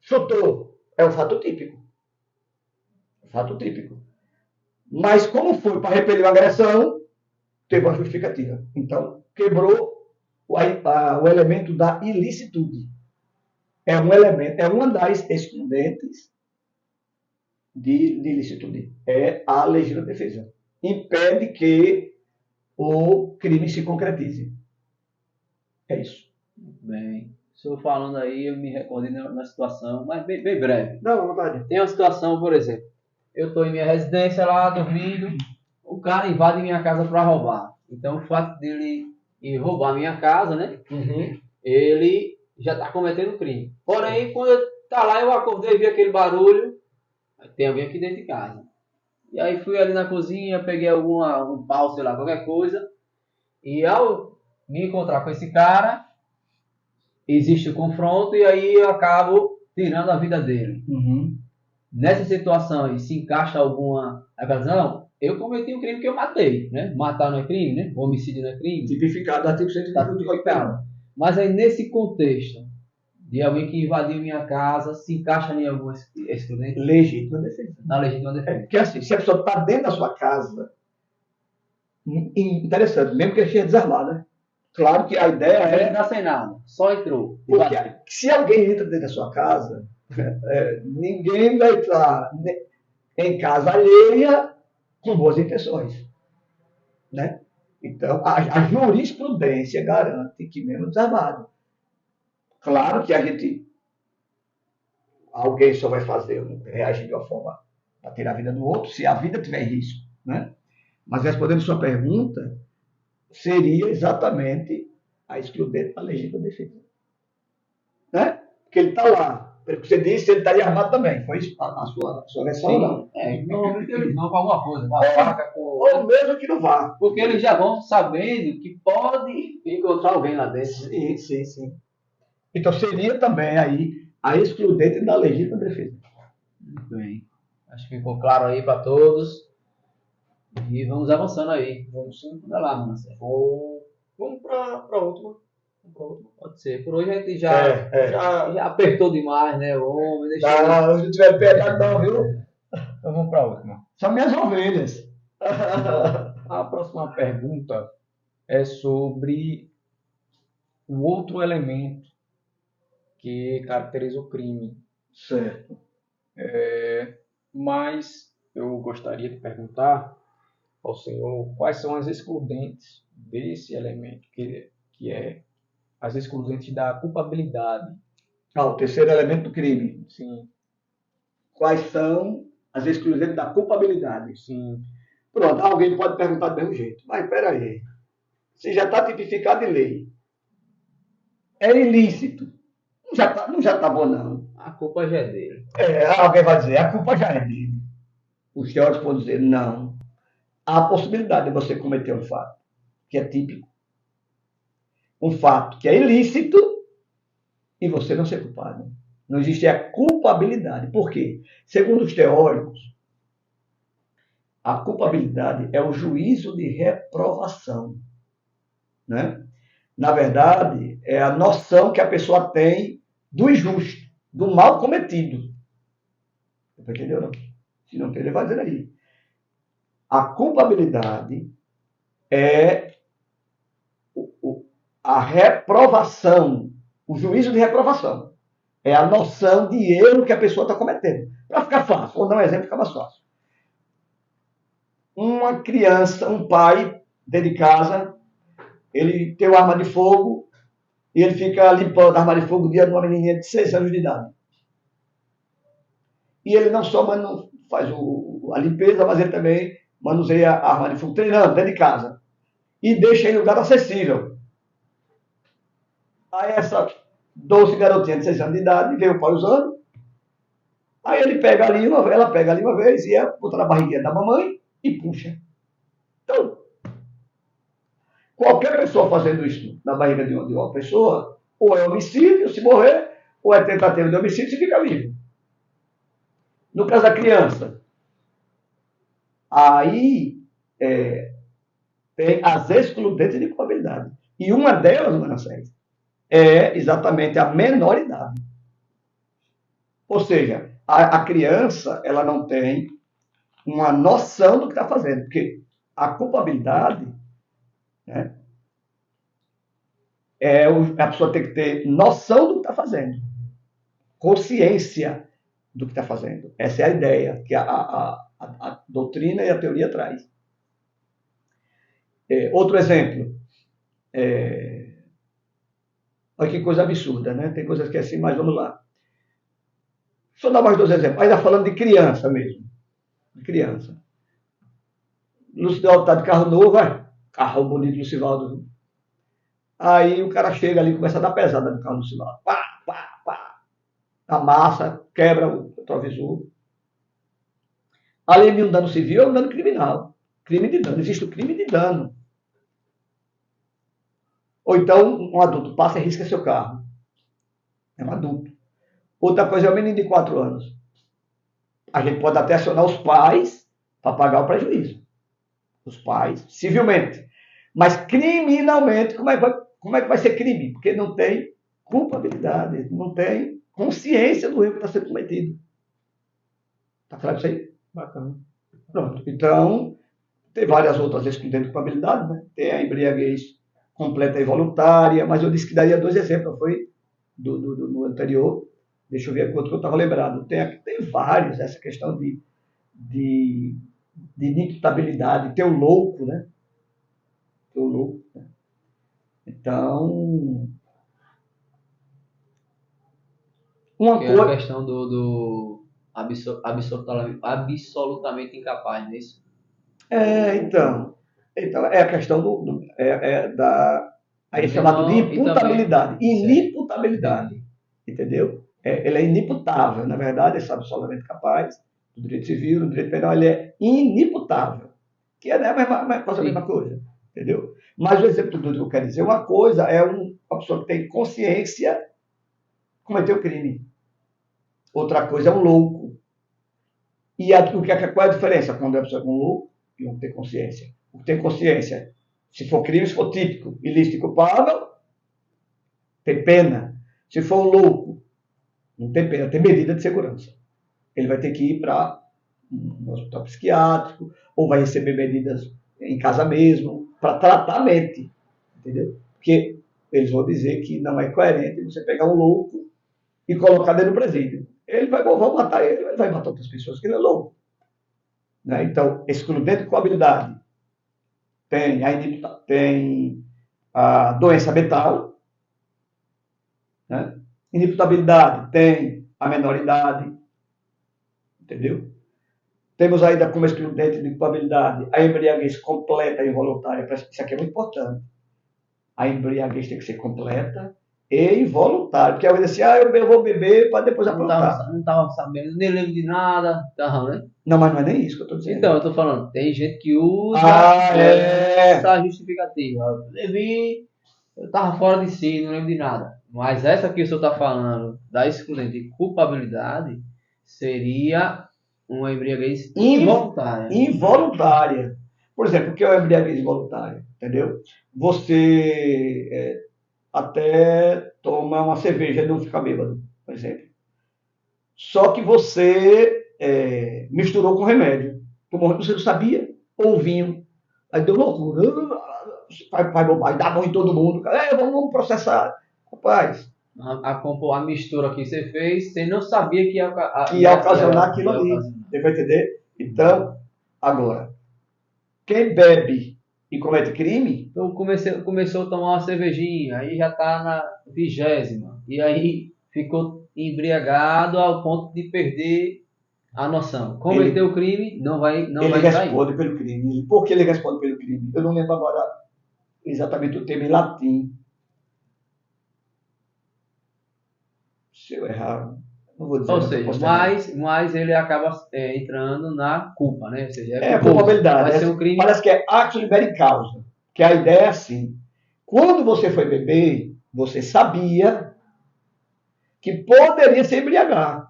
chutou. É um fato típico. Fato típico. Mas como foi para repelir a agressão, teve uma justificativa. Então, quebrou o elemento da ilicitude. É um elemento, é uma das excludentes de ilicitude. É a legítima defesa. Impede que o crime se concretize. É isso. Bem, o senhor falando aí, eu me recordei na situação, mas bem breve. Não, à vontade. Tem uma situação, por exemplo, eu estou em minha residência lá, dormindo, o cara invade minha casa para roubar. Então, o fato dele ir roubar minha casa, né? Ele já está cometendo crime. Porém, quando eu tá lá, eu acordei e vi aquele barulho, tem alguém aqui dentro de casa. E aí fui ali na cozinha, peguei um pau, sei lá, qualquer coisa, e ao me encontrar com esse cara, existe o confronto e aí eu acabo tirando a vida dele. Nessa situação aí, se encaixa alguma... Não, eu cometi um crime que eu matei, né? Matar não é crime, né? O homicídio não é crime. Tipificado, artigo 138 do Código Penal. Mas aí nesse contexto de alguém que invadiu minha casa, se encaixa em alguma excludente? Legítima defesa. Na legítima defesa. Porque assim, se a pessoa está dentro da sua casa, interessante, mesmo que ele esteja desarmado, né? Claro que a ideia Ele é... não dá sem nada, só entrou. Porque se alguém entra dentro da sua casa, ninguém vai entrar em casa alheia com boas intenções. Né? Então, a jurisprudência garante que mesmo desarmado. Claro que alguém só vai reagir de uma forma para tirar a vida do outro se a vida tiver em risco. Né? Mas respondendo sua pergunta, seria exatamente a excludente da legítima defesa. Né? Porque ele está lá. Pelo que você disse, ele estaria armado também. Foi isso a sua versão? Sim. Não? Normalmente eles vão com alguma coisa, uma faca com... Ou mesmo que não vá. Porque eles já vão sabendo que pode encontrar alguém lá dentro. Sim. Então seria também aí a excludente da legítima defesa. Muito bem. Acho que ficou claro aí para todos. E vamos avançando aí. Vamos lá, Marcelo. Vamos para a última. Pode ser. Por hoje a gente já apertou demais, né? O homem, Hoje não tiver pegado não, viu? Então vamos para a última. São minhas ovelhas. A próxima pergunta é sobre o outro elemento que caracteriza o crime. Certo. Mas eu gostaria de perguntar ao senhor quais são as excludentes desse elemento, que é as excludentes da culpabilidade. O terceiro elemento do crime. Sim, Quais são as exclusões da culpabilidade? sim. Pronto, alguém pode perguntar do mesmo jeito. Mas peraí, se já está tipificado em lei, é ilícito, não já tá bom, não. A culpa já é dele. Alguém vai dizer, a culpa já é dele. Os teóricos podem dizer, não. Há a possibilidade de você cometer um fato que é típico, um fato que é ilícito, e você não ser culpado. Não existe a culpabilidade. Por quê? Segundo os teóricos, a culpabilidade é o juízo de reprovação. Né? Na verdade, é a noção que a pessoa tem do injusto, do mal cometido. Entendeu? Não? Se não entender, vai dizer aí. A culpabilidade é a reprovação, o juízo de reprovação. É a noção de erro que a pessoa está cometendo. Para ficar fácil, vou dar um exemplo que fica mais fácil. Uma criança, um pai dentro de casa, ele tem uma arma de fogo e ele fica limpando a arma de fogo diante de uma menininha de 6 anos de idade. E ele não só faz a limpeza, mas ele também manuseia a arma de fogo, treinando dentro de casa. E deixa em lugar acessível. Aí essa doce garotinha de 6 anos de idade vê o pai usando. Aí ela pega ali uma vez e bota na barriguinha da mamãe e puxa. Então, qualquer pessoa fazendo isso na barriga de uma pessoa, ou é homicídio se morrer, ou é tentativa de homicídio se fica vivo. No caso da criança, aí tem as excludentes de culpabilidade. E uma delas, Manassés, é exatamente a menoridade. Ou seja, a criança ela não tem uma noção do que está fazendo, porque a culpabilidade, né, a pessoa tem que ter noção do que está fazendo, consciência do que está fazendo. Essa é a ideia que a doutrina e a teoria traz. Outro exemplo. Olha que coisa absurda, né? Tem coisas que é assim, mas vamos lá. Deixa eu dar mais 2 exemplos. Ainda falando de criança mesmo. De criança. Lucivaldo está de carro novo, carro bonito, Lucivaldo. Aí o cara chega ali e começa a dar pesada no carro do Lucivaldo. Pá, pá, pá. Amassa, quebra o retrovisor. Além de um dano civil, é um dano criminal. Crime de dano. Existe o crime de dano. Ou então, um adulto passa e risca seu carro. É um adulto. Outra coisa é o menino de 4 anos. A gente pode até acionar os pais para pagar o prejuízo. Os pais, civilmente. Mas criminalmente, como é que vai ser crime? Porque não tem culpabilidade, não tem consciência do erro que está sendo cometido. Está claro isso aí? Bacana. Pronto. Então, tem várias outras excludentes de culpabilidade, né? Tem a embriaguez completa e voluntária, mas eu disse que daria 2 exemplos, foi do anterior. Deixa eu ver quanto que eu estava lembrado. Tem vários, essa questão de inimputabilidade, ter o louco, né? Ter o louco. Né? Então, uma Que é a coisa... questão do absolutamente incapaz, não é isso? Então é a questão aí é chamado de imputabilidade. Inimputabilidade. Entendeu? Ele é inimputável. Na verdade, é absolutamente capaz. No direito civil, no direito penal, ele é inimputável. Que é quase a mesma coisa. Entendeu? Mas o exemplo do que eu quero dizer, uma coisa é uma pessoa que tem consciência cometeu o crime. Outra coisa é um louco. E qual é a diferença quando é uma pessoa com um louco e um que tem consciência? O que tem consciência, se for crime, se for típico, ilícito e culpável, tem pena. Se for um louco, não tem pena, tem medida de segurança. Ele vai ter que ir para um hospital psiquiátrico, ou vai receber medidas em casa mesmo, para tratar a mente. Entendeu? Porque eles vão dizer que não é coerente você pegar um louco e colocar dentro do presídio. Vão matar ele vai matar outras pessoas, porque ele é louco. Né? Então, excludente de culpabilidade tem a doença mental, né? Inimputabilidade? Tem. A menoridade. Entendeu? Temos ainda como excludente de inimputabilidade a embriaguez completa e involuntária. Isso aqui é muito importante. A embriaguez tem que ser completa e involuntária. Porque alguém diz assim, eu vou beber para depois aprontar. Não estava sabendo, nem lembro de nada. Né? Não, mas não é nem isso que eu estou dizendo. Então, eu estou falando, tem gente que usa essa justificativa. Eu bebi, eu estava fora de si, não lembro de nada. Mas essa que o senhor está falando, da excludente de culpabilidade, seria uma embriaguez involuntária. Involuntária. Por exemplo, o que é uma embriaguez involuntária? Entendeu? Você até toma uma cerveja e não fica bêbado, por exemplo. Só que você misturou com remédio. Você não sabia, ou vinho. Aí deu loucura. Vai dar bom em todo mundo. Vamos processar. Rapaz. A mistura que você fez, você não sabia que ia ocasionar aquilo ali. Você vai entender? Então, agora, quem bebe e comete crime... Então começou a tomar uma cervejinha, aí já está na 20ª. E aí ficou embriagado ao ponto de perder a noção. Cometeu o crime, não vai ele responde pelo crime. Por que ele responde pelo crime? Eu não lembro agora exatamente o termo em latim. Se eu errar, não vou dizer. Ou seja, mas ele acaba entrando na culpa, né? Ou seja, culpabilidade. Vai ser um crime... Parece que é acto libere causa. Que a ideia é assim. Quando você foi beber, você sabia que poderia se embriagar.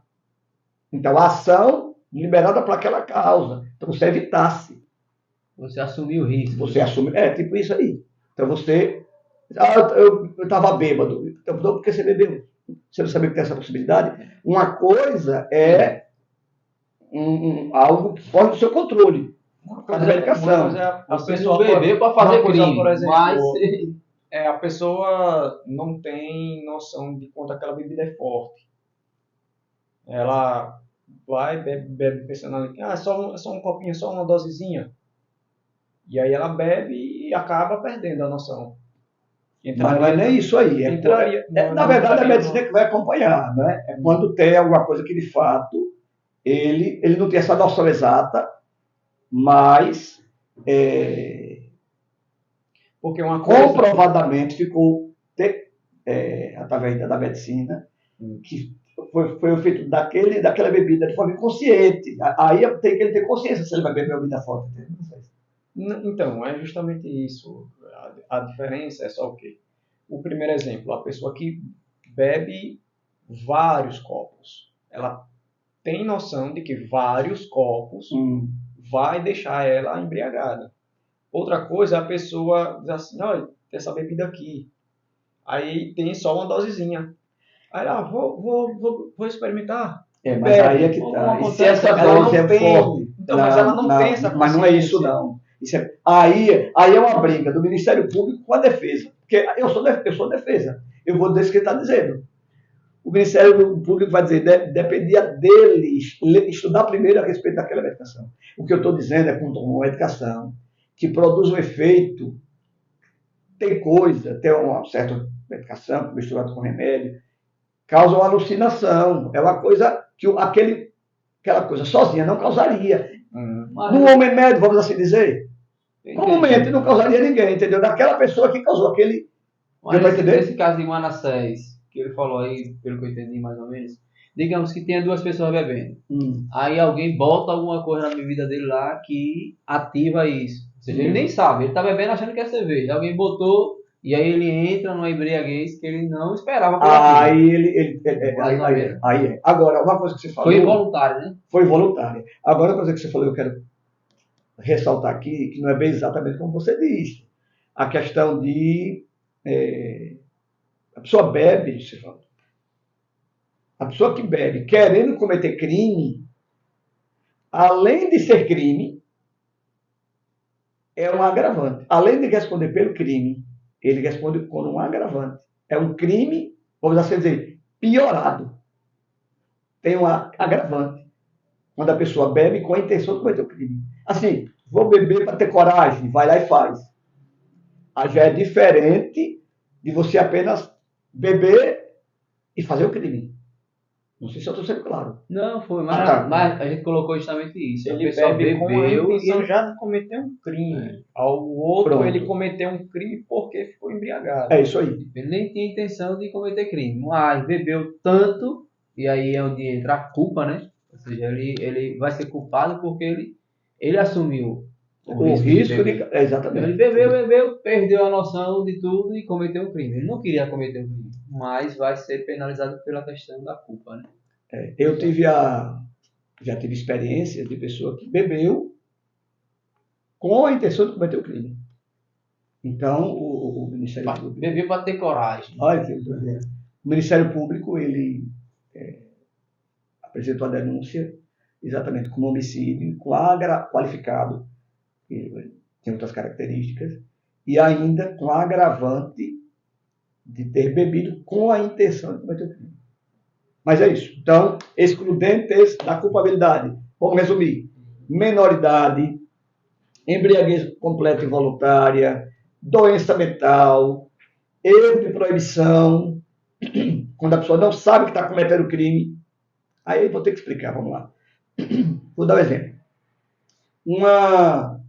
Então, a ação liberada para aquela causa. Então, você evitasse. Você assumiu o risco. Você assume. Tipo isso aí. Então, você... eu estava bêbado. Então, por que você bebeu? Você não sabia que tem essa possibilidade? Uma coisa é algo que foge do seu controle. A medicação. A pessoa bebeu para fazer crime, por exemplo, mas a pessoa não tem noção de quanto aquela bebida é forte. Ela vai, bebe pensando que é só um copinho, só uma dosezinha. E aí ela bebe e acaba perdendo a noção. Mas não é nem isso aí. Na verdade, a medicina que vai acompanhar. Né? É quando tem alguma coisa que, de fato, ele não tem essa noção exata, mas porque uma coisa... comprovadamente ficou, através da medicina, que foi feito daquela bebida de forma inconsciente. Aí tem que ele ter consciência se ele vai beber uma bebida forte. Então, é justamente isso. A diferença é só o quê? O primeiro exemplo, a pessoa que bebe vários copos, ela tem noção de que vários copos vai deixar ela embriagada. Outra coisa é a pessoa diz assim, olha, tem essa bebida aqui. Aí tem só uma dosezinha. Aí ela, vou experimentar. Mas aí é que tá. E se essa dose é forte? Então, mas ela não tem essa consciência. Mas não é isso, não. Aí é uma briga do Ministério Público com a defesa. Porque eu sou defesa. Eu vou dizer o que ele está dizendo. O Ministério Público vai dizer, dependia deles estudar primeiro a respeito daquela medicação. O que eu estou dizendo é que uma medicação que produz um efeito, tem uma certa medicação misturada com remédio, causa uma alucinação. É uma coisa que aquela coisa sozinha não causaria. No homem médio, vamos assim dizer, comumente não causaria ninguém, entendeu? Daquela pessoa que causou aquele... Mas nesse caso de Manassés, que ele falou aí, pelo que eu entendi mais ou menos, digamos que tenha 2 pessoas bebendo. Aí alguém bota alguma coisa na bebida dele lá que ativa isso. Ou seja, ele nem sabe, ele tá bebendo achando que é cerveja. Alguém botou e aí ele entra numa embriaguez que ele não esperava. Agora, uma coisa que você falou... Foi involuntário, né? Foi voluntária. Agora, uma coisa que você falou, eu quero ressaltar aqui, que não é bem exatamente como você disse. A questão de... a pessoa bebe, você fala. A pessoa que bebe querendo cometer crime, além de ser crime, é um agravante. Além de responder pelo crime, ele responde com um agravante. É um crime, vamos assim dizer, piorado. Tem um agravante. Quando a pessoa bebe com a intenção de cometer o crime. Assim, vou beber para ter coragem, vai lá e faz. Aí já é diferente de você apenas beber e fazer o crime. Não sei se eu estou sendo claro. Não, foi, mas, tá. mas a gente colocou justamente isso. Ele A pessoa bebe com a bebeu e intenção ele... já de cometer um crime. Ao outro, Pronto. ele cometeu um crime porque ficou embriagado. É isso aí. Ele nem tinha intenção de cometer crime, mas bebeu tanto, e aí é onde entra a culpa, né? Ou seja, ele vai ser culpado porque ele assumiu O risco de... beber. Então, Exatamente. ele bebeu, perdeu a noção de tudo e cometeu um crime. Ele não queria cometer um crime, mas vai ser penalizado pela questão da culpa, né? Eu já tive experiência de pessoa que bebeu com a intenção de cometer o crime. Então, o Ministério Público... Bebeu para ter coragem. Olha, o Ministério Público, ele apresentou a denúncia exatamente como homicídio qualificado, que tem outras características, e ainda com a agravante de ter bebido com a intenção de cometer o crime. Mas é isso. Então, excludentes da culpabilidade. Vamos resumir. Menoridade, embriaguez completa e voluntária, doença mental, erro de proibição, quando a pessoa não sabe que está cometendo crime. Aí eu vou ter que explicar, vamos lá. Vou dar um exemplo. Uma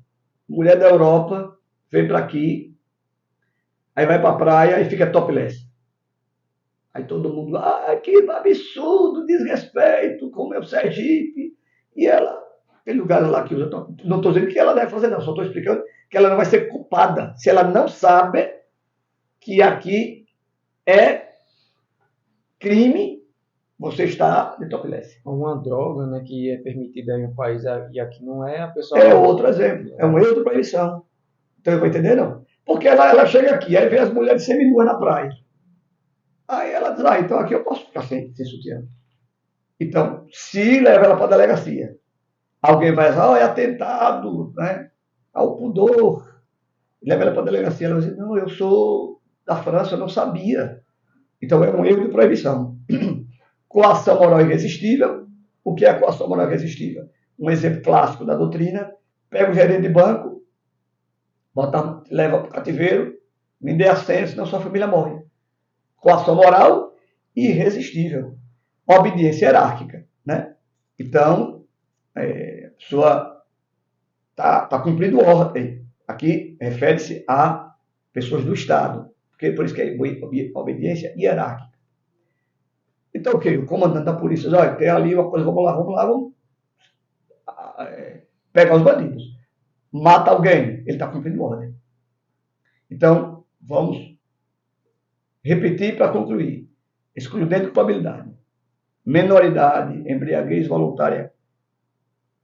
mulher da Europa vem para aqui, aí vai para a praia e fica topless. Aí todo mundo, que absurdo, desrespeito com o meu Sergipe. E ela, aquele lugar lá que usa top, não estou dizendo que ela deve fazer não, só estou explicando que ela não vai ser culpada se ela não sabe que aqui é crime você está de topless. Uma droga, né, que é permitida em um país e aqui não é, a pessoa... É outro exemplo, é um erro de proibição. Então, eu vou entender, não? Porque ela chega aqui, aí vê as mulheres seminuas na praia. Aí ela diz, então aqui eu posso ficar sem sutiã. Então, se leva ela para a delegacia, alguém vai dizer, é atentado, né, ao pudor. Leva ela para a delegacia, ela vai dizer, não, eu sou da França, eu não sabia. Então, é um erro de proibição. Coação moral irresistível. O que é a coação moral irresistível? Um exemplo clássico da doutrina, pega o gerente de banco, leva para o cativeiro, me dê a senha, senão sua família morre. Coação moral irresistível. Obediência hierárquica, né? Então, a pessoa está cumprindo ordem. Aqui refere-se a pessoas do Estado, porque por isso que é obediência hierárquica. Então, o comandante da polícia diz, olha, tem ali uma coisa, vamos pegar os bandidos. Mata alguém, ele está cumprindo ordem. Então, vamos repetir para concluir. Excludente de culpabilidade, menoridade, embriaguez voluntária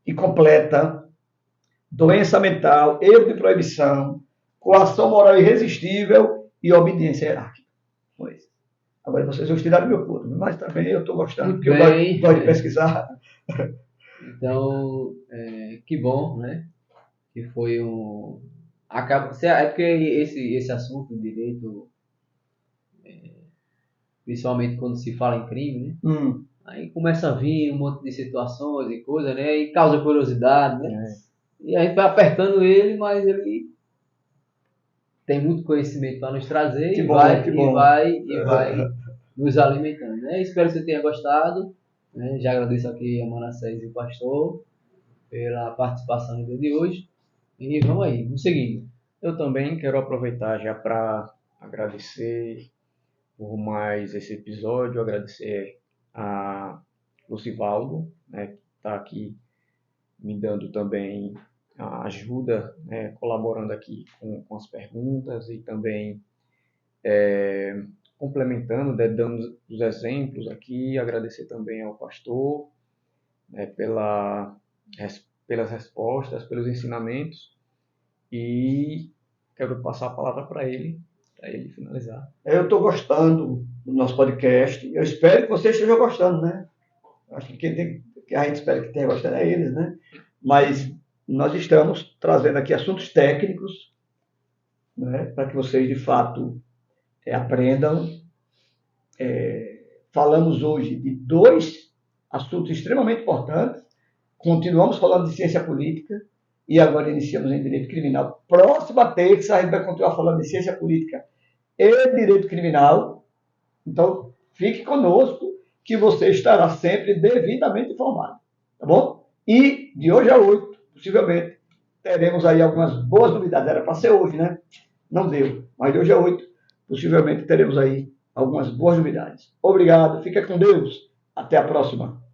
e completa, doença mental, erro de proibição, coação moral irresistível e obediência hierárquica. Foi isso. Agora vocês vão tirar do meu curso, mas também eu estou gostando, porque eu gosto de pesquisar. Então, que bom, né? Que foi um... É porque esse assunto de direito, principalmente quando se fala em crime, né? Aí começa a vir um monte de situações e coisas, né? E causa curiosidade, né? E a gente vai apertando ele, mas ele tem muito conhecimento para nos trazer e vai nos alimentando, né? Espero que você tenha gostado, né? Já agradeço aqui a Manassés e o pastor pela participação no dia de hoje. E vamos aí, vamos seguindo. Eu também quero aproveitar já para agradecer por mais esse episódio, agradecer a Lucivaldo, né, que está aqui me dando também a ajuda, né, colaborando aqui com as perguntas e também complementando, né, dando os exemplos aqui. Agradecer também ao pastor, né, pelas respostas, pelos ensinamentos, e quero passar a palavra para ele finalizar. Eu estou gostando do nosso podcast. Eu espero que vocês estejam gostando, né? Acho que a gente espera que tenha gostado é eles, né? Mas nós estamos trazendo aqui assuntos técnicos, né? Para que vocês, de fato, aprendam. Falamos hoje de 2 assuntos extremamente importantes. Continuamos falando de ciência política e agora iniciamos em direito criminal. Próxima terça a gente vai continuar falando de ciência política e direito criminal. Então, fique conosco, que você estará sempre devidamente informado. Tá bom? E de hoje a 8, possivelmente, teremos aí algumas boas novidades. Era para ser hoje, né? Não deu. Mas de hoje a 8, possivelmente teremos aí algumas boas novidades. Obrigado, fica com Deus. Até a próxima.